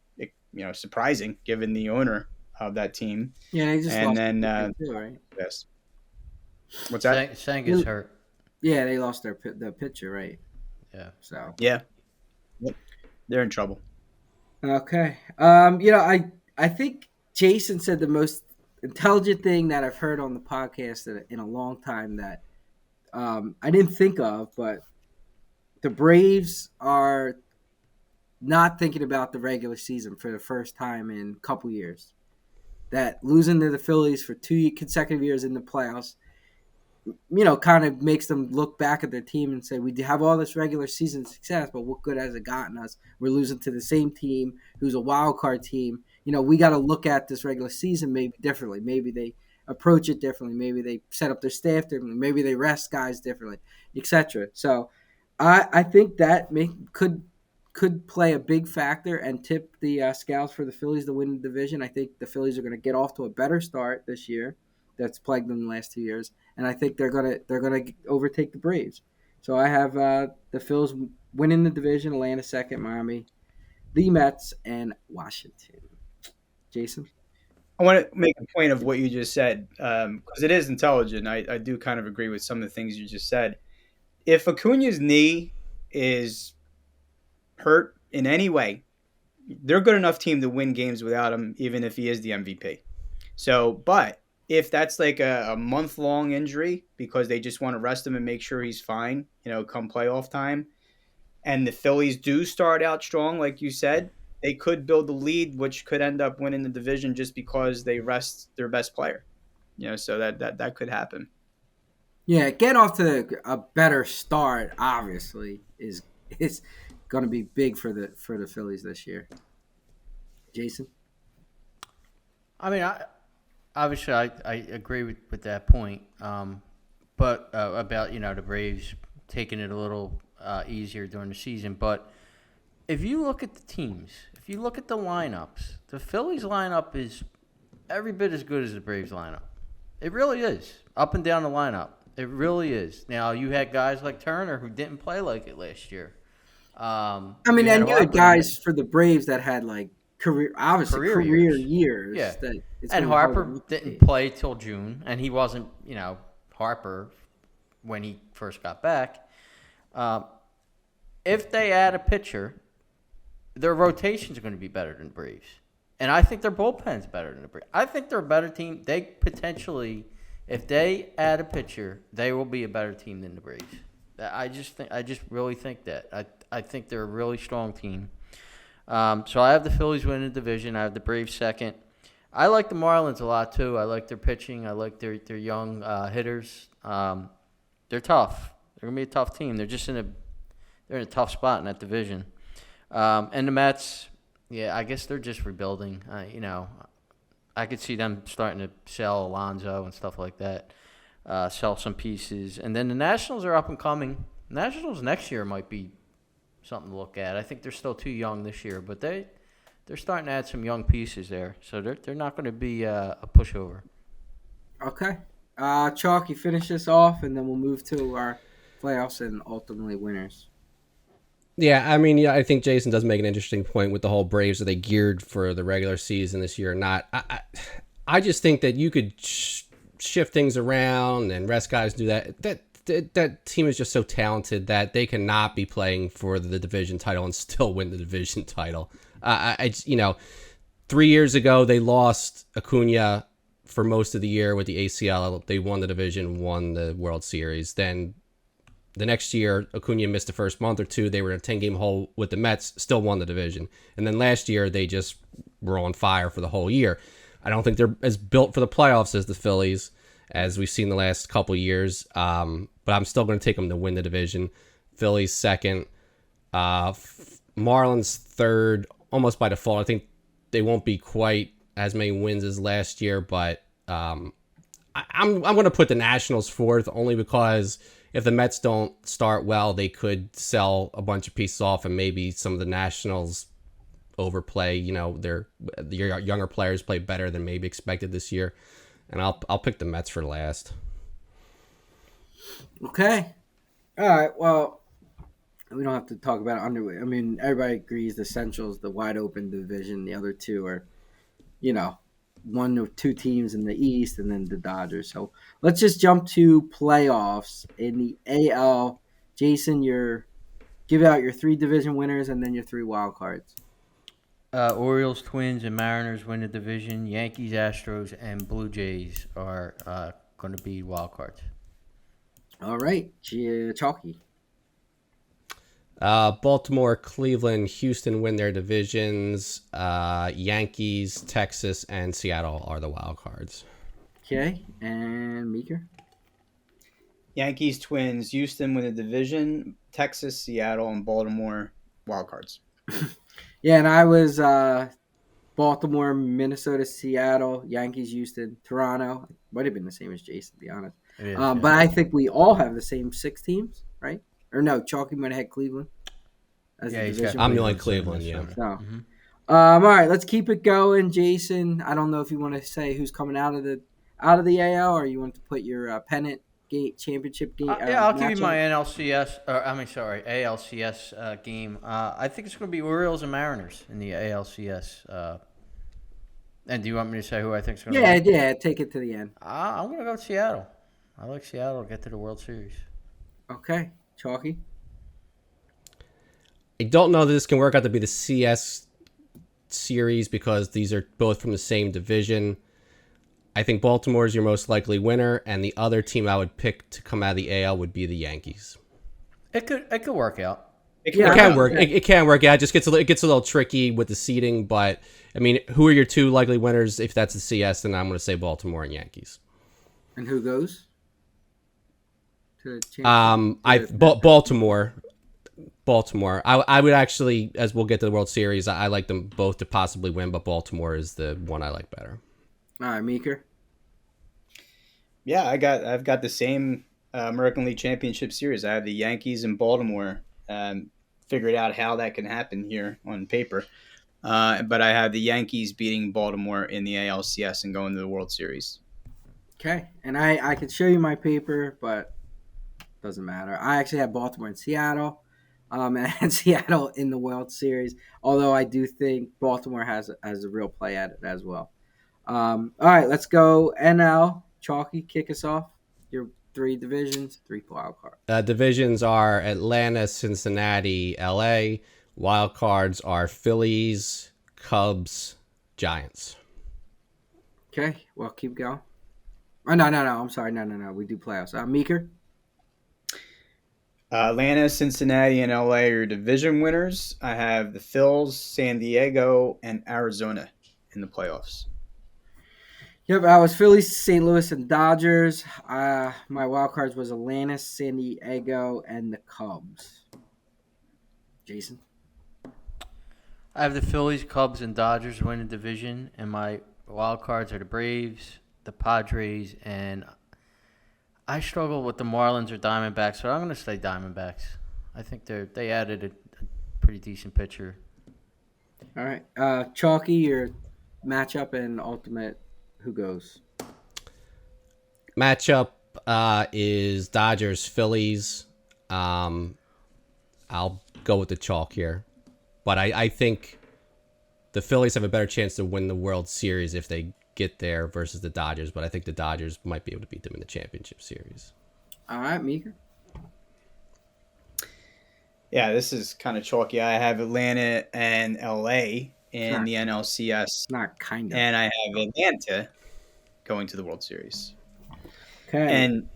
surprising given the owner of that team. Yeah, they just and lost then too, right? yes. What's that? Sang is hurt. Yeah, they lost the pitcher, right? Yeah. So Yeah, they're in trouble. okay. I think Jason said the most intelligent thing that I've heard on the podcast in a long time that I didn't think of, but the Braves are not thinking about the regular season for the first time in a couple years. That losing to the Phillies for 2 consecutive years in the playoffs, kind of makes them look back at their team and say, we have all this regular season success, but what good has it gotten us? We're losing to the same team who's a wild card team. We got to look at this regular season maybe differently. Maybe they approach it differently. Maybe they set up their staff differently. Maybe they rest guys differently, etc. So I think that could play a big factor and tip the scales for the Phillies to win the division. I think the Phillies are going to get off to a better start this year. That's plagued them the last 2 years, and I think they're gonna overtake the Braves. So I have the Phils winning the division, Atlanta second, Miami, the Mets, and Washington. Jason? I want to make a point of what you just said because it is intelligent. I do kind of agree with some of the things you just said. If Acuna's knee is hurt in any way, they're a good enough team to win games without him, even if he is the MVP. So, but if that's like a month-long injury because they just want to rest him and make sure he's fine, come playoff time, and the Phillies do start out strong, like you said, they could build the lead, which could end up winning the division just because they rest their best player. So that could happen. Yeah, get off to a better start, obviously, is going to be big for the Phillies this year. Jason? I mean, obviously, I agree with that point, but about the Braves taking it a little easier during the season. But if you look at the teams, if you look at the lineups, the Phillies lineup is every bit as good as the Braves lineup. It really is, up and down the lineup. It really is. Now you had guys like Turner who didn't play like it last year. And you had guys for the Braves that had like career years. Yeah. And Harper didn't play till June, and he wasn't, Harper when he first got back. If they add a pitcher, their rotations are going to be better than the Braves. And I think their bullpen's better than the Braves. I think they're a better team. They potentially, if they add a pitcher, they will be a better team than the Braves. I just really think that. I think they're a really strong team. So I have the Phillies winning the division. I have the Braves second. I like the Marlins a lot too. I like their pitching. I like their young hitters. They're tough. They're gonna be a tough team. They're in a tough spot in that division. And the Mets, yeah, I guess they're just rebuilding. I could see them starting to sell Alonso and stuff like that. Sell some pieces, and then the Nationals are up and coming. Nationals next year might be something to look at. I think they're still too young this year, but they're starting to add some young pieces there, so they're not going to be a pushover. Okay. Chalk, you finish this off, and then we'll move to our playoffs and ultimately winners. Yeah, I mean, I think Jason does make an interesting point with the whole Braves. Are they geared for the regular season this year or not? I just think that you could shift things around and rest guys do that. That team is just so talented that they cannot be playing for the division title and still win the division title. 3 years ago they lost Acuna for most of the year with the ACL. They won the division, won the World Series. Then the next year, Acuna missed the first month or two. They were in a 10-game hole with the Mets, still won the division. And then last year, they just were on fire for the whole year. I don't think they're as built for the playoffs as the Phillies, as we've seen the last couple years. But I'm still going to take them to win the division. Phillies second. Marlins third, almost by default. I think they won't be quite as many wins as last year, but I'm going to put the Nationals fourth only because if the Mets don't start well, they could sell a bunch of pieces off, and maybe some of the Nationals overplay. Their younger players play better than maybe expected this year, and I'll pick the Mets for last. Okay. All right. Well, we don't have to talk about it underway. I mean, everybody agrees the Central's the wide open division. The other two are, one or two teams in the East, and then the Dodgers. So let's just jump to playoffs in the AL. Jason, give out your 3 division winners and then your 3 wild cards. Orioles, Twins, and Mariners win the division. Yankees, Astros, and Blue Jays are going to be wild cards. All right, Chalky. Baltimore, Cleveland, Houston win their divisions. Yankees, Texas, and Seattle are the wild cards. Okay, and Meeker? Yankees, Twins, Houston win the division. Texas, Seattle, and Baltimore wild cards. Yeah, and I was Baltimore, Minnesota, Seattle, Yankees, Houston, Toronto. Might have been the same as Jason, to be honest. But I think we all have the same 6 teams, right? Or no, Chalky might have had Cleveland. He's got I'm the only Cleveland, yeah. So, all right, let's keep it going, Jason. I don't know if you want to say who's coming out of the AL, or you want to put your pennant championship game. I'll give you my ALCS game. I think it's going to be Orioles and Mariners in the ALCS. And do you want me to say who I think is going to win? Yeah, take it to the end. I'm going to go with Seattle. I like Seattle to get to the World Series. Okay, Chalky. I don't know that this can work out to be the CS series because these are both from the same division. I think Baltimore is your most likely winner, and the other team I would pick to come out of the AL would be the Yankees. It could work out. It can work. It can work. Yeah, it gets a little tricky with the seeding, but I mean, who are your 2 likely winners? If that's the CS, then I'm going to say Baltimore and Yankees. And who goes to the Baltimore. I would actually, as we'll get to the World Series, I like them both to possibly win, but Baltimore is the one I like better. All right, Meeker. Yeah, I've got the same American League Championship Series. I have the Yankees and Baltimore. Figured out how that can happen here on paper, but I have the Yankees beating Baltimore in the ALCS and going to the World Series. Okay, and I could show you my paper, but doesn't matter. I actually have Baltimore and Seattle, and I had Seattle in the World Series. Although I do think Baltimore has a real play at it as well. All right, let's go NL. Chalky, kick us off. Your 3 divisions, 3 wild cards. Divisions are Atlanta, Cincinnati, LA. Wild cards are Phillies, Cubs, Giants. Okay, well, keep going. Oh, no. I'm sorry. No. We do playoffs. Meeker? Atlanta, Cincinnati, and LA are division winners. I have the Phils, San Diego, and Arizona in the playoffs. Yep, I was Phillies, St. Louis, and Dodgers. My wild cards was Atlanta, San Diego, and the Cubs. Jason. I have the Phillies, Cubs, and Dodgers winning division, and my wild cards are the Braves, the Padres, and I struggle with the Marlins or Diamondbacks, so I'm going to say Diamondbacks. I think they added a pretty decent pitcher. All right. Chalky, your matchup and ultimate. Who goes? Matchup is Dodgers Phillies. I'll go with the chalk here, but I think the Phillies have a better chance to win the World Series if they get there versus the Dodgers. But I think the Dodgers might be able to beat them in the championship series. All right, Meeker. Yeah, this is kind of chalky. I have Atlanta and LA in the NLCS, Not kind of. and I have Atlanta going to the World Series. Okay. And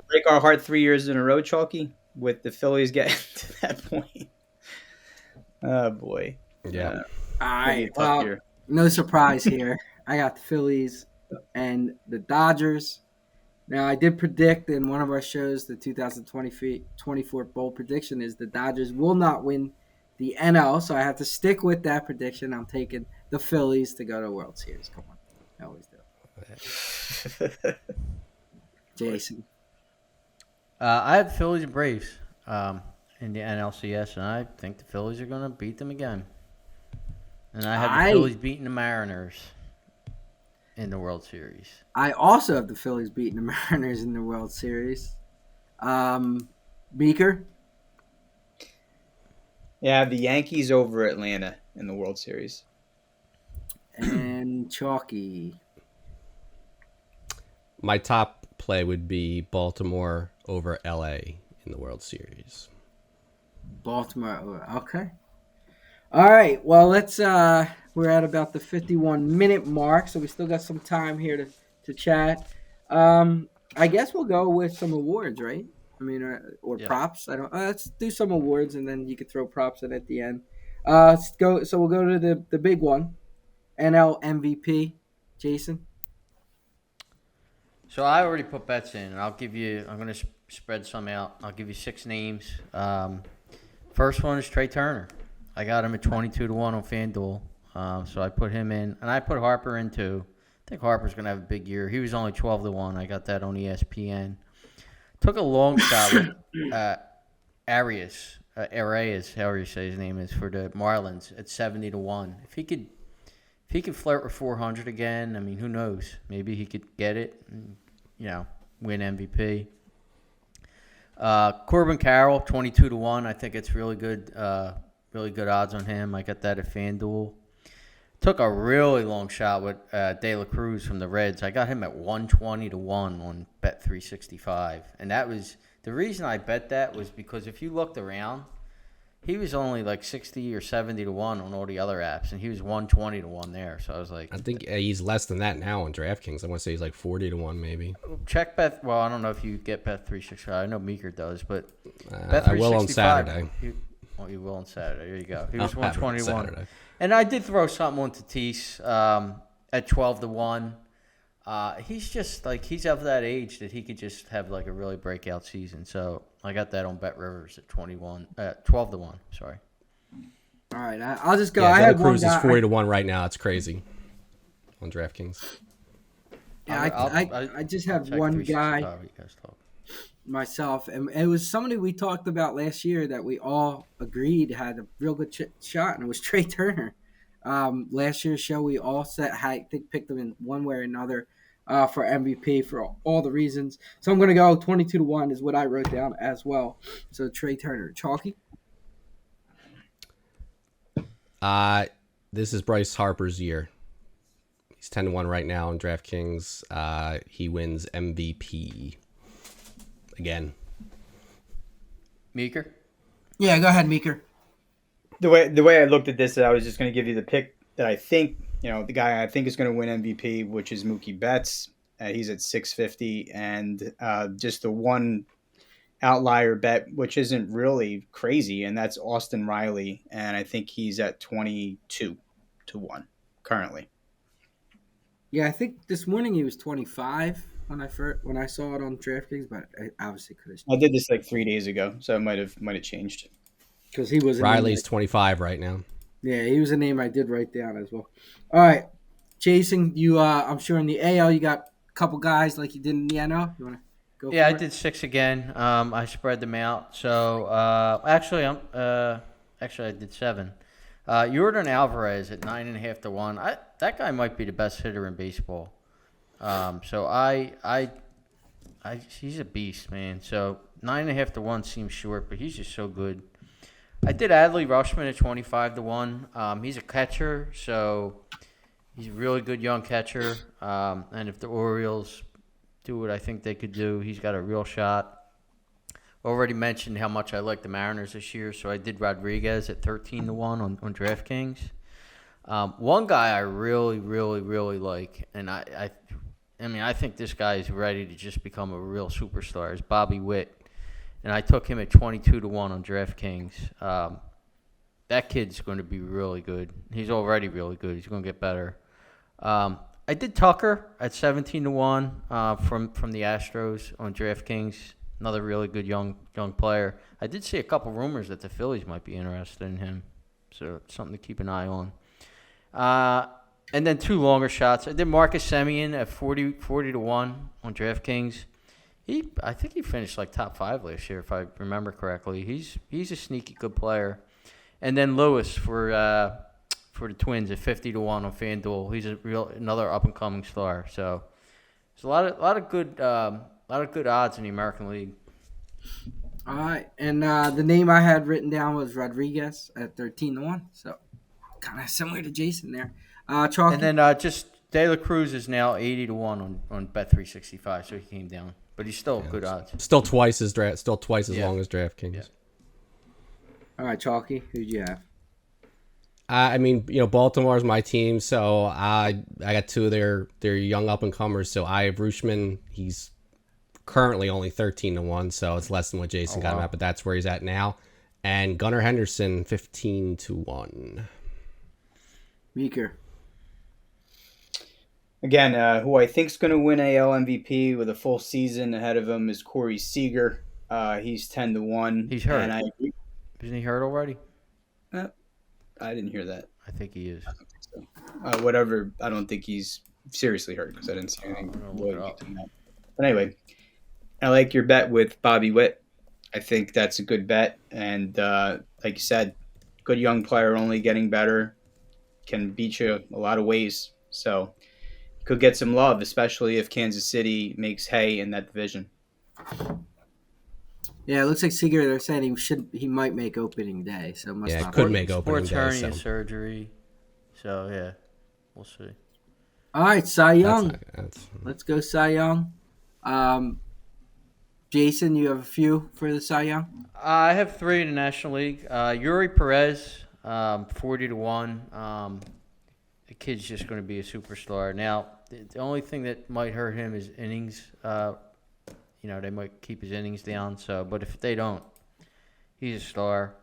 break our heart 3 years in a row, chalky, with the Phillies getting to that point. Oh boy. Yeah. All right. Tough Well, year. no surprise here. I got the Phillies and the Dodgers. Now, I did predict in one of our shows the 2024 bowl prediction is the Dodgers will not win the NL, so I have to stick with that prediction. I'm taking the Phillies to go to World Series. Come on. I always do. Jason. I have the Phillies and Braves in the NLCS, and I think the Phillies are going to beat them again. And I have the Phillies beating the Mariners in the World Series. I also have the Phillies beating the Mariners in the World Series. Beaker? Yeah, I have the Yankees over Atlanta in the World Series. And Chalky. My top play would be Baltimore over LA in the World Series. Baltimore. Okay. All right. Well, we're at about the 51-minute mark, so we still got some time here to chat. I guess we'll go with some awards, right? I mean, or props. I don't. Let's do some awards, and then you could throw props in at the end. Let's go. So we'll go to the big one, NL MVP. Jason. So I already put bets in, and I'm going to spread some out. I'll give you 6 names. First one is Trey Turner. I got him at 22-1 on FanDuel. So I put him in, and I put Harper in too. I think Harper's going to have a big year. He was only 12-1. I got that on ESPN. Took a long shot with Arias, however you say his name is, for the Marlins at 70-1. If he could flirt with 400 again, I mean, who knows? Maybe he could get it and, win MVP. Corbin Carroll, 22-1. I think it's really good odds on him. I got that at FanDuel. Took a really long shot with De La Cruz from the Reds. I got him at 120-1 on Bet365. And that was the reason I bet that was because if you looked around, he was only like 60 or 70-1 on all the other apps, and he was 120-1 there. So I was like, I think he's less than that now on DraftKings. I want to say he's like 40-1 maybe. check Bet. Well, I don't know if you get Bet365. I know Meeker does, but I will on Saturday. You will on Saturday. There you go. He was 121. Saturday. And I did throw something on Tatis at 12-1. He's just he's of that age that he could just have like a really breakout season. So I got that on Bet Rivers at 12-1. Sorry. All right, I'll just go. Yeah, I De La had Cruz one is guy. 40-1 right now. It's crazy on DraftKings. Yeah, I just have one guy myself, and it was somebody we talked about last year that we all agreed had a real good shot, and it was Trey Turner. Last year's show, we all picked them in one way or another for MVP for all the reasons. So I'm going to go 22-1 is what I wrote down as well. So Trey Turner, Chalky. This is Bryce Harper's year. He's 10-1 right now on DraftKings. He wins MVP again. Meeker? Yeah, go ahead, Meeker. The way I looked at this, I was just going to give you the pick that I think, the guy I think is going to win MVP, which is Mookie Betts. He's at 650, and just the one outlier bet, which isn't really crazy, and that's Austin Riley, and I think he's at 22-1 currently. Yeah, I think this morning he was 25 when I saw it on DraftKings, but I obviously could have I did this like 3 days ago, so it might have changed. because he was a name. Riley's 25 right now. Yeah, he was a name I did write down as well. All right, Jason, you I'm sure in the AL you got a couple guys like you did in the NL. You want to go Yeah, I for it? did 6 again. I spread them out. So actually I did 7. Yordan Alvarez at 9.5 to 1. That guy might be the best hitter in baseball. So he's a beast, man. So 9.5 to 1 seems short, but he's just so good. I did Adley Rushman at 25 to 1. He's a catcher, so he's a really good young catcher. And if the Orioles do what I think they could do, he's got a real shot. Already mentioned how much I like the Mariners this year, so I did Rodriguez at 13 to 1 on DraftKings. One guy I really, really, really like, and I mean, I think this guy is ready to just become a real superstar, is Bobby Witt. And I took him at 22 to 1 on DraftKings. That kid's going to be really good. He's already really good. He's going to get better. I did Tucker at 17 to 1 from the Astros on DraftKings. Another really good young player. I did see a couple rumors that the Phillies might be interested in him, so something to keep an eye on. And then 2 longer shots. I did Marcus Semien at 40 to 1 on DraftKings. I think he finished like top 5 last year, if I remember correctly. He's a sneaky good player. And then Lewis for the Twins at 50 to 1 on FanDuel. He's another up and coming star. So there's a lot of good odds in the American League. All right, and the name I had written down was Rodriguez at 13 to 1. So kind of similar to Jason there. Chalky. And then just De La Cruz is now 80 to 1 on Bet365, so he came down, but he's still good odds. Still twice as long as DraftKings. Yeah. All right, Chalky, who'd you have? I mean, Baltimore's my team, so I got 2 of their young up and comers. So I have Rutschman. He's currently only 13 to 1, so it's less than what Jason got him at, but that's where he's at now. And Gunnar Henderson 15 to 1. Meeker. Again, who I think's going to win AL MVP with a full season ahead of him is Corey Seager. He's 10 to 1. He's hurt. And I agree. Isn't he hurt already? I didn't hear that. I think he is. I don't think so. Whatever. I don't think he's seriously hurt because I didn't see anything. But anyway, I like your bet with Bobby Witt. I think that's a good bet. And like you said, good young player, only getting better, can beat you a lot of ways. So could get some love, especially if Kansas City makes hay in that division. Yeah, it looks like Seager. They're saying he might make opening day. So it must not could be. make opening Sports day. hernia surgery. So yeah, we'll see. All right, Cy Young. That's Let's go Cy Young. Jason, you have a few for the Cy Young? I have 3 in the National League. Yuri Perez, 40 to 1. The kid's just going to be a superstar. Now, the only thing that might hurt him is innings. They might keep his innings down. But if they don't, he's a star.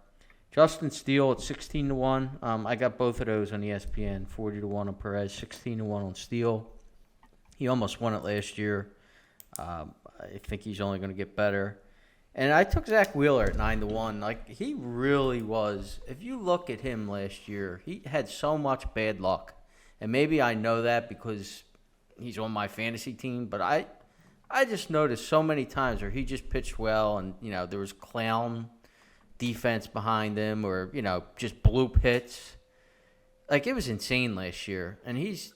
Justin Steele at 16 to 1. I got both of those on ESPN. 40 to 1 on Perez, 16 to 1 on Steele. He almost won it last year. I think he's only going to get better. And I took Zach Wheeler at 9 to 1. Like, he really was. If you look at him last year, he had so much bad luck. And maybe I know that because he's on my fantasy team, but I just noticed so many times where he just pitched well and, there was clown defense behind him or, just bloop hits. Like, it was insane last year. And he's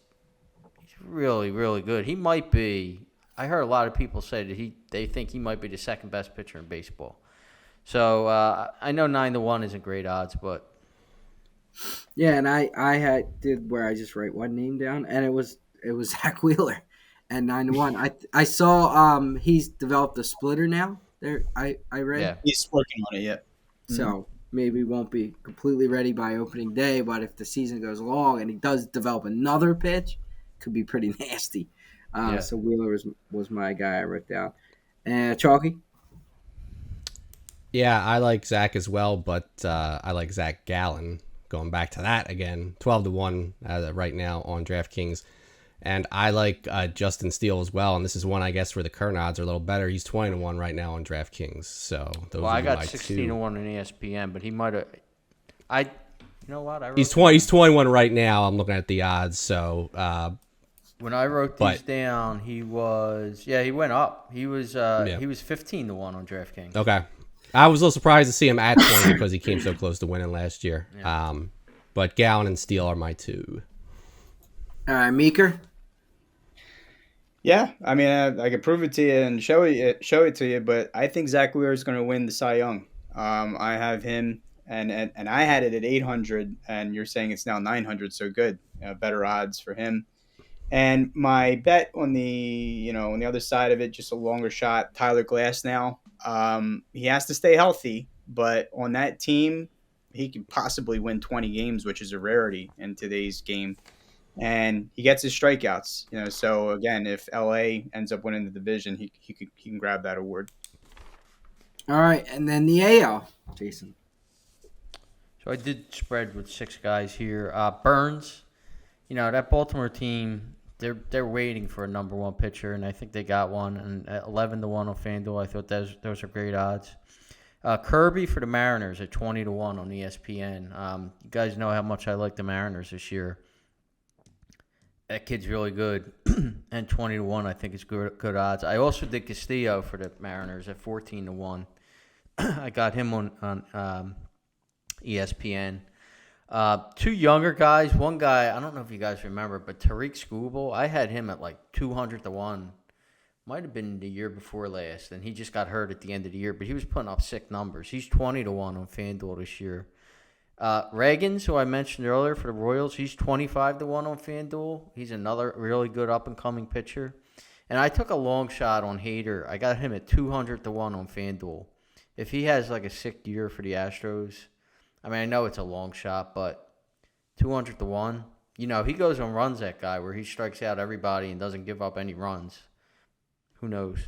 really, really good. He might be. I heard a lot of people say that they think he might be the second best pitcher in baseball. So I know 9 to 1 isn't great odds, but yeah, and I did where I just write one name down, and it was Zach Wheeler at 9 to 1. I saw he's developed a splitter now. There I read. yeah. He's working on it yet. So maybe won't be completely ready by opening day, but if the season goes long and he does develop another pitch, could be pretty nasty. So Wheeler was my guy I wrote down. Chalky? Yeah, I like Zach as well, but I like Zach Gallen. Going back to that again, 12 to 1 right now on DraftKings. And I like Justin Steele as well. And this is one, I guess, where the current odds are a little better. He's 20-1 right now on DraftKings. So those Well, would I be got my 16-1 two. on ESPN, but he might have. You know what? I wrote He's 20. He's 21 right now. I'm looking at the odds. So, when I wrote these but down, he was he went up. He was yeah. he was 15-1 on DraftKings. Okay. I was a little surprised to see him at 20 because he came so close to winning last year. Yeah. But Gowan and Steele are my two. All right, Meeker. Yeah, I mean, I could prove it to you and show it to you, but I think Zach Wheeler is going to win the Cy Young. I have him, and I had it at 800, and you're saying it's now 900, so good, better odds for him. And my bet on the on the other side of it, just a longer shot, Tyler Glass now. He has to stay healthy, but on that team, he could possibly win 20 games, which is a rarity in today's game. And he gets his strikeouts, So again, if LA ends up winning the division, he can grab that award. All right, and then the AL, Jason. So I did spread with 6 guys here. Burns, that Baltimore team, they're waiting for a number 1 pitcher, and I think they got one. And at 11-1 on FanDuel, I thought those are great odds. Kirby for the Mariners at 20-1 on ESPN. You guys know how much I like the Mariners this year. That kid's really good, and 20-1 I think is good odds. I also did Castillo for the Mariners at 14-1. I got him on ESPN. 2 younger guys. One guy, I don't know if you guys remember, but Tariq Skubal, I had him at like 200-1. Might have been the year before last, and he just got hurt at the end of the year, but he was putting up sick numbers. He's 20-1 on FanDuel this year. Reagans, who I mentioned earlier for the Royals, he's 25-1 on FanDuel. He's another really good up-and-coming pitcher. And I took a long shot on Hader. I got him at 200-1 on FanDuel. If he has like a sick year for the Astros, I mean, I know it's a long shot, but 200-1, he goes and runs that guy where he strikes out everybody and doesn't give up any runs. Who knows?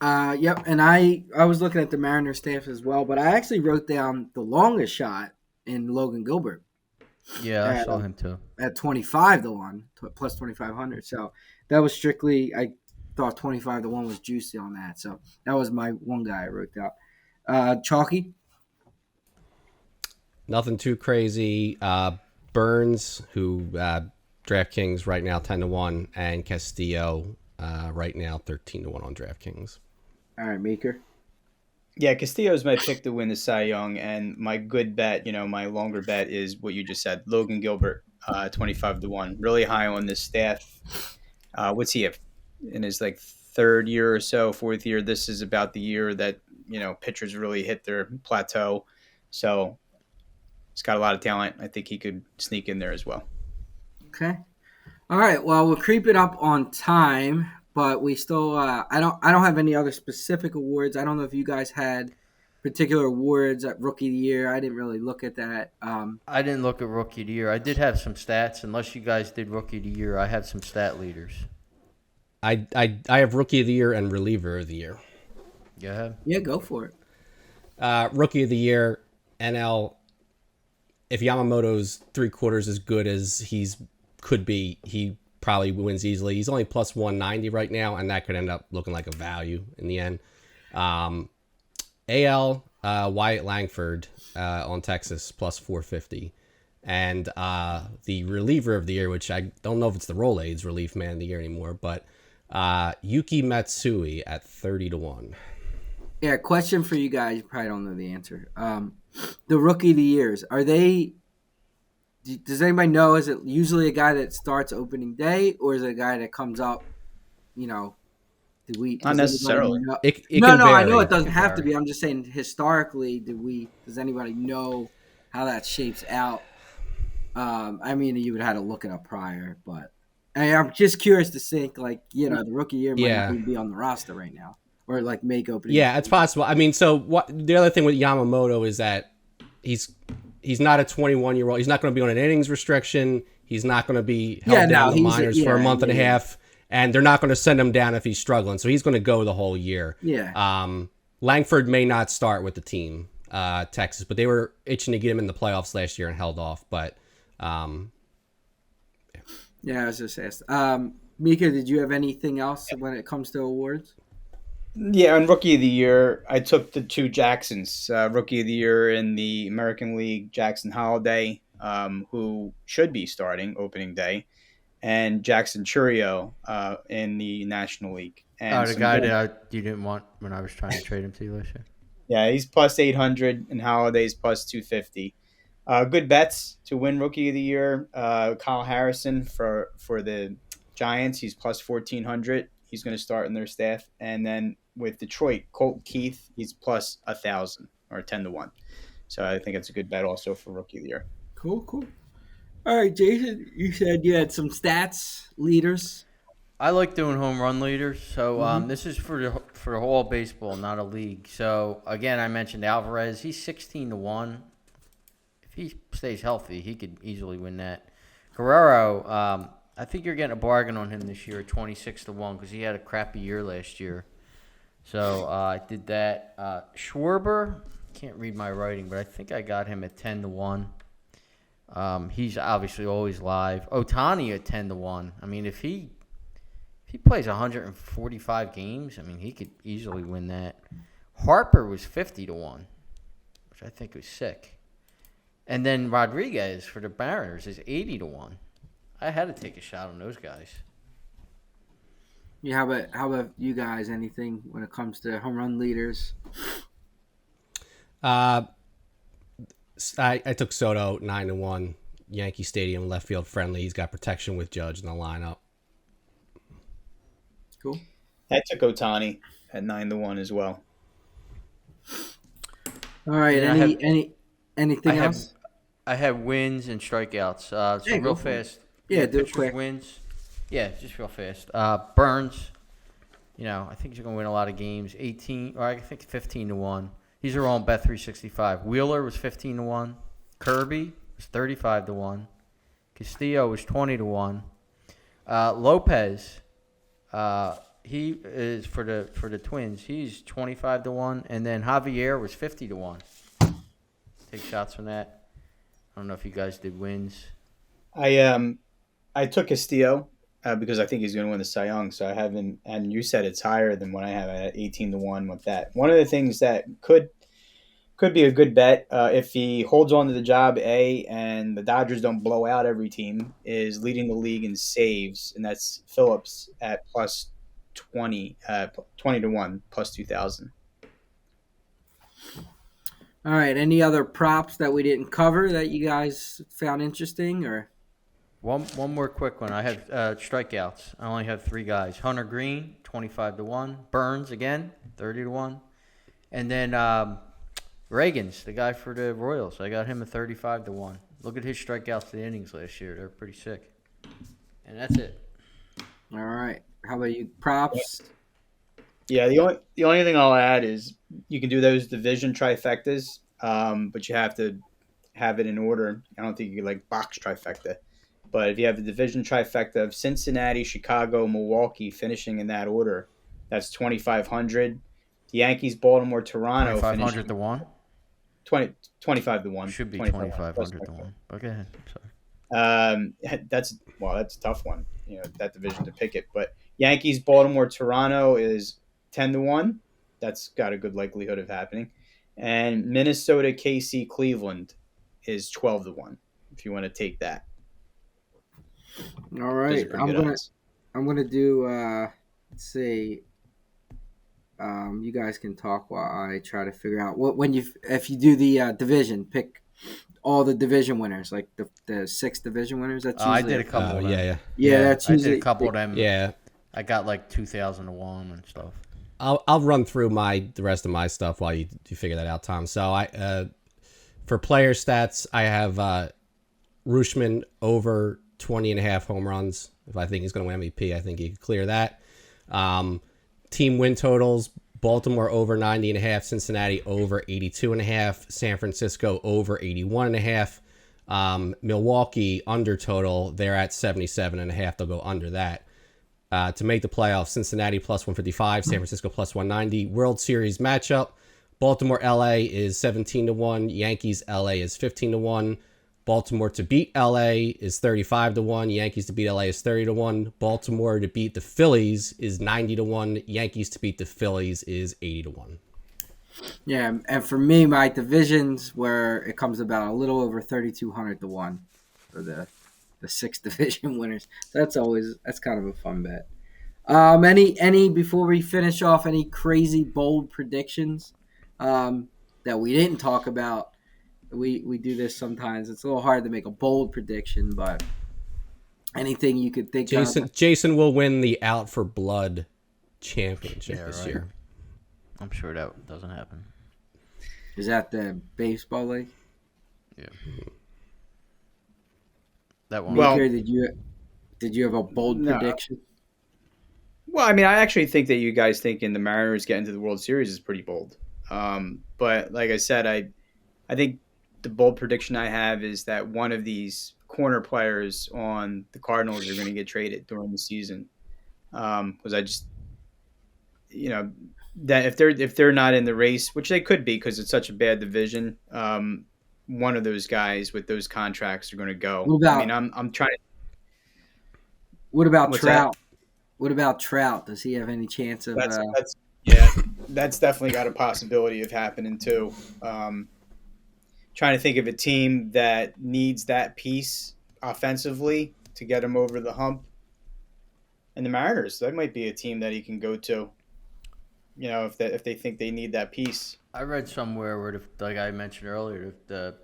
Yep, and I was looking at the Mariners staff as well, but I actually wrote down the longest shot in Logan Gilbert. Yeah, I saw him too. At 25-1, plus 2,500. So that was strictly, I thought 25-1 was juicy on that. So that was my one guy I wrote down. Chalky? Nothing too crazy. Burns, who DraftKings right now 10-1, and Castillo right now 13-1 on DraftKings. All right, Meeker. Yeah, Castillo's my pick to win the Cy Young, and my good bet, my longer bet is what you just said, Logan Gilbert, 25-1. Really high on this staff. What's he have in his like 3rd year or so, 4th year? This is about the year that pitchers really hit their plateau. So he's got a lot of talent. I think he could sneak in there as well. Okay. All right. Well, we're creeping up on time, but we still. I don't have any other specific awards. I don't know if you guys had particular awards at Rookie of the Year. I didn't really look at that. I didn't look at Rookie of the Year. I did have some stats. Unless you guys did Rookie of the Year, I had some stat leaders. I have Rookie of the Year and Reliever of the Year. Go ahead. Yeah, go for it. Rookie of the Year, NL. If Yamamoto's 3/4 as good as he's could be, he probably wins easily. He's only plus 190 right now, and that could end up looking like a value in the end. AL, Wyatt Langford on Texas, plus 450. And the Reliever of the Year, which I don't know if it's the Rolaids Relief Man of the Year anymore, but Yuki Matsui at 30-1. Yeah, question for you guys. You probably don't know the answer. The Rookie of the Years, are they – does anybody know, is it usually a guy that starts opening day, or is it a guy that comes up, do we – Not necessarily. It no, can I vary. know it doesn't have to be. I'm just saying historically, does anybody know how that shapes out? I mean, you would have to look it up prior, but I'm just curious to think, the Rookie Year might not even be on the roster right now, or make opening. Yeah, it's possible. I mean, so what? The other thing with Yamamoto is that he's not a 21-year-old. He's not going to be on an innings restriction. He's not going to be held down in the minors for a month and a half, and they're not going to send him down if he's struggling. So he's going to go the whole year. Yeah. Langford may not start with the team, Texas, but they were itching to get him in the playoffs last year and held off. But all Yeah, I was just asked. Mika, did you have anything else when it comes to awards? Yeah, on Rookie of the Year, I took the two Jacksons. Rookie of the Year in the American League, Jackson Holiday, who should be starting opening day, and Jackson Churio in the National League. Oh, And the some guy good, that you didn't want when I was trying to trade him to you last year. yeah, he's plus 800, and Holiday's plus 250. Good bets to win Rookie of the Year. Kyle Harrison for the Giants, he's plus 1400. He's going to start in their staff, and then with Detroit, Colt Keith, he's plus 1,000 or 10-1. So I think it's a good bet also for Rookie of the Year. Cool, cool. All right, Jason, you said you had some stats leaders. I like doing home run leaders. So Mhm. this is for the whole baseball, not a league. So again, I mentioned Alvarez. He's 16-1. If he stays healthy, he could easily win that. Guerrero, I think you're getting a bargain on him this year, 26-1, because he had a crappy year last year. So I did that. Schwarber, can't read my writing, but I think I got him at 10-1. He's obviously always live. Otani at 10-1. I mean, if he plays 145 games, I mean, he could easily win that. Harper was 50-1, which I think was sick. And then Rodriguez for the Mariners is 80-1. I had to take a shot on those guys. Yeah, how about you guys? Anything when it comes to home run leaders? I took Soto 9-1. Yankee Stadium, left field friendly. He's got protection with Judge in the lineup. Cool. I took Otani at 9-1 as well. All right. And Anything else? I have wins and strikeouts. So Yeah, real go for it. fast. Yeah, do it pitchers quick. Wins. Yeah, just real fast. Burns, I think he's going to win a lot of games. 18, or I think 15-1. These are all on Bet365. Wheeler was 15-1. Kirby was 35-1. Castillo was 20-1. Lopez, he is for the Twins. He's 25-1, and then Javier was 50-1. Take shots from that. I don't know if you guys did wins. I took Castillo because I think he's going to win the Cy Young. So I haven't, and you said it's higher than what I have at 18-1 with that. One of the things that could be a good bet if he holds on to the job, and the Dodgers don't blow out every team, is leading the league in saves, and that's Phillips at plus 20-1, plus 2,000. All right. Any other props that we didn't cover that you guys found interesting, or? One more quick one. I have strikeouts. I only have three guys. Hunter Green, 25-1. Burns again, 30-1. And then Reagans, the guy for the Royals. I got him at 35-1. Look at his strikeouts to the innings last year. They're pretty sick. And that's it. All right. How about you? Props. Yeah, the only thing I'll add is you can do those division trifectas, but you have to have it in order. I don't think you can box trifecta, but if you have the division trifecta of Cincinnati, Chicago, Milwaukee finishing in that order, that's 2,500. The Yankees, Baltimore, Toronto 2,500-1. 25-1. Should be 2,500-1. Okay, sorry. That's a tough one. That division to pick it, but Yankees, Baltimore, Toronto is 10-1. That's got a good likelihood of happening. And Minnesota, KC, Cleveland is 12-1. If you want to take that. All right. I'm gonna do. Let's see. You guys can talk while I try to figure out if you do the division, pick all the division winners, like the 6 division winners. That's usually I did a couple. Of them. Yeah. That's usually I did a couple of them. Yeah. I got 2,000-1 and stuff. I'll run through the rest of my stuff while you figure that out, Tom. So for player stats, I have Rutschman over 20.5 home runs. If I think he's going to win MVP, I think he could clear that. Team win totals: Baltimore over 90.5, Cincinnati over 82.5, San Francisco over 81.5, Milwaukee under total. They're at 77.5. They'll go under that. To make the playoffs, Cincinnati plus 155, San Francisco plus 190. World Series matchup: Baltimore LA is 17-1, Yankees LA is 15-1, Baltimore to beat LA is 35-1. Yankees to beat LA is 30-1. Baltimore to beat the Phillies is 90-1. Yankees to beat the Phillies is 80-1. Yeah, and for me, my divisions where it comes about a little over 3,200 to 1 for the 6 division winners. That's kind of a fun bet. Any before we finish off, any crazy bold predictions that we didn't talk about? We do this sometimes. It's a little hard to make a bold prediction, but anything you could think of. Jason will win the Out for Blood championship this year. I'm sure that doesn't happen. Is that the baseball league? Yeah. That one. Well, did you have a bold prediction? Well, I mean, I actually think that you guys thinking the Mariners getting to the World Series is pretty bold. But like I said, I think the bold prediction I have is that one of these corner players on the Cardinals are going to get traded during the season. Because I just, that if they're not in the race, which they could be because it's such a bad division, one of those guys with those contracts are going to go. I'm trying to. What about Trout? What about Trout? Does he have any chance of? That's definitely got a possibility of happening too. Trying to think of a team that needs that piece offensively to get him over the hump. And the Mariners, that might be a team that he can go to. If they think they need that piece. I read somewhere where, like I mentioned earlier,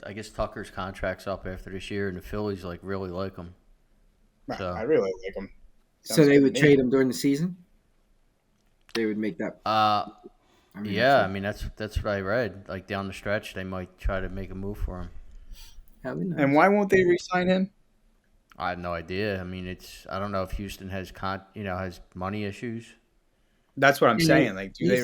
I guess Tucker's contract's up after this year, and the Phillies really like him. So, I really like him. So they would trade him during the season. They would make that. I mean that's what I read. Like down the stretch, they might try to make a move for him. That'd be nice. And why won't they re-sign him? I have no idea. I mean, I don't know if Houston has has money issues. That's what I'm saying. Like, do they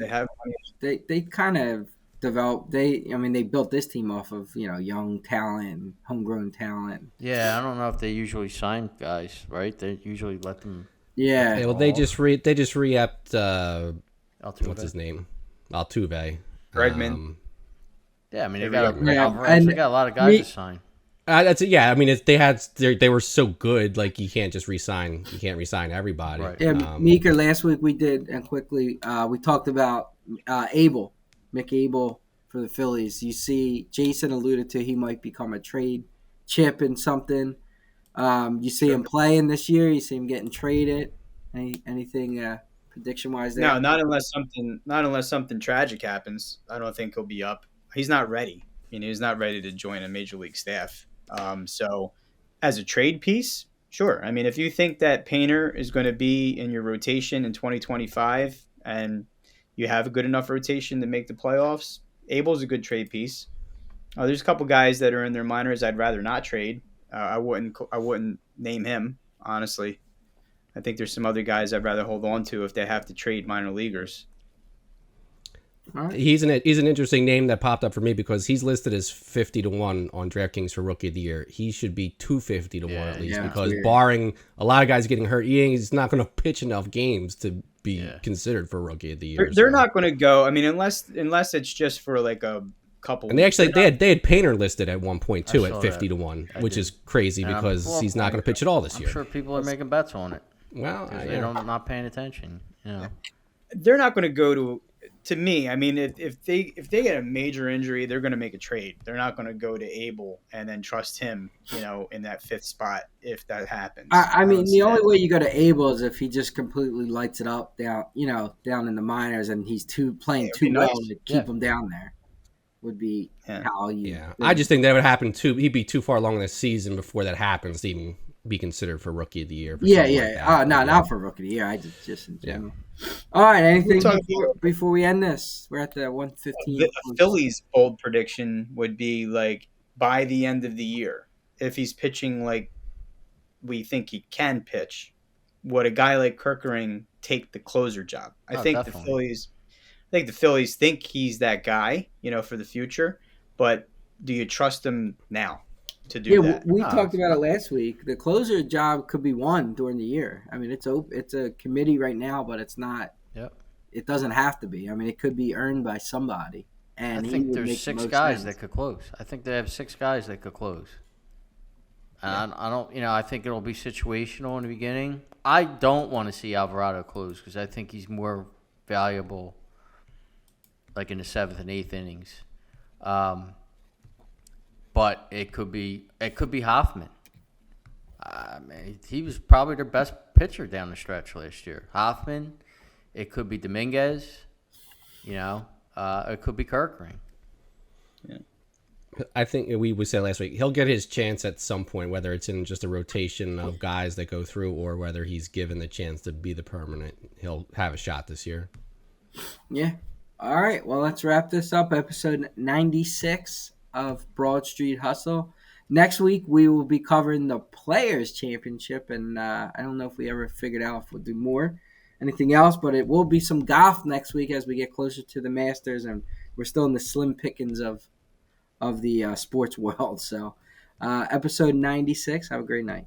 have money? They kind of developed. They built this team off of young talent, homegrown talent. Yeah, I don't know if they usually sign guys, right? They usually let them. Yeah. Well, they just re-upped. Altuve. What's his name? Altuve. Bregman. Yeah, I mean they got a lot of guys to sign. That's it. Yeah, I mean they were so good. Like you can't just resign. You can't resign everybody. Right. Yeah, Meeker. Last week we did, and quickly we talked about Mick Abel for the Phillies. You see, Jason alluded to he might become a trade chip in something. You see him playing this year. You see him getting traded. Anything prediction wise there? No, not unless something tragic happens. I don't think he'll be up. He's not ready. He's not ready to join a major league staff. So as a trade piece, sure. I mean, if you think that Painter is going to be in your rotation in 2025 and you have a good enough rotation to make the playoffs, Abel's a good trade piece. There's a couple guys that are in their minors I'd rather not trade. I wouldn't name him, honestly. I think there's some other guys I'd rather hold on to if they have to trade minor leaguers. Right. He's an interesting name that popped up for me because he's listed as 50-1 on DraftKings for Rookie of the Year. He should be 250-1 at least because barring a lot of guys getting hurt, he's not going to pitch enough games to be considered for Rookie of the Year. They're not going to go. I mean, unless it's just for like a couple. And they had Painter listed at one point too at 50-1, which is crazy because he's not going to pitch at all this year. I'm sure people are making bets on it. Well, they're not paying attention. They're not going to go to. To me, I mean, if they get a major injury, they're going to make a trade. They're not going to go to Abel and then trust him, in that fifth spot if that happens. I mean, the only way you go to Abel is if he just completely lights it up down in the minors, and he's playing too well to keep him down there. Would be how you. Yeah, I just think that would happen too. He'd be too far along in the season before that happens to even be considered for Rookie of the Year. Not for Rookie of the Year. I just in general. All right, anything before we end this? We're at the 115. The Phillies' bold prediction would be like by the end of the year, if he's pitching like we think he can pitch, would a guy like Kerkering take the closer job? I think definitely. the Phillies think he's that guy, for the future. But do you trust him now to do that? We talked about it last week. The closer job could be won during the year. I mean, it's a committee right now, but it's not. Yep. It doesn't have to be. I mean, it could be earned by somebody. and he think would there's make the 6 most guys sense. that could close. I think they have 6 guys that could close. And I don't, I think it'll be situational in the beginning. I don't want to see Alvarado close because I think he's more valuable, like in the 7th and 8th innings. But it could be Hoffman. He was probably their best pitcher down the stretch last year. Hoffman. It could be Dominguez. It could be Kirkring. I think we said last week he'll get his chance at some point, whether it's in just a rotation of guys that go through or whether he's given the chance to be the permanent. He'll have a shot this year. Yeah. All right. Well, let's wrap this up. Episode 96 of Broad Street Hustle. Next week, we will be covering the Players' Championship, and I don't know if we ever figured out if we'll do anything else, but it will be some golf next week as we get closer to the Masters, and we're still in the slim pickings of the sports world. So, episode 96. Have a great night.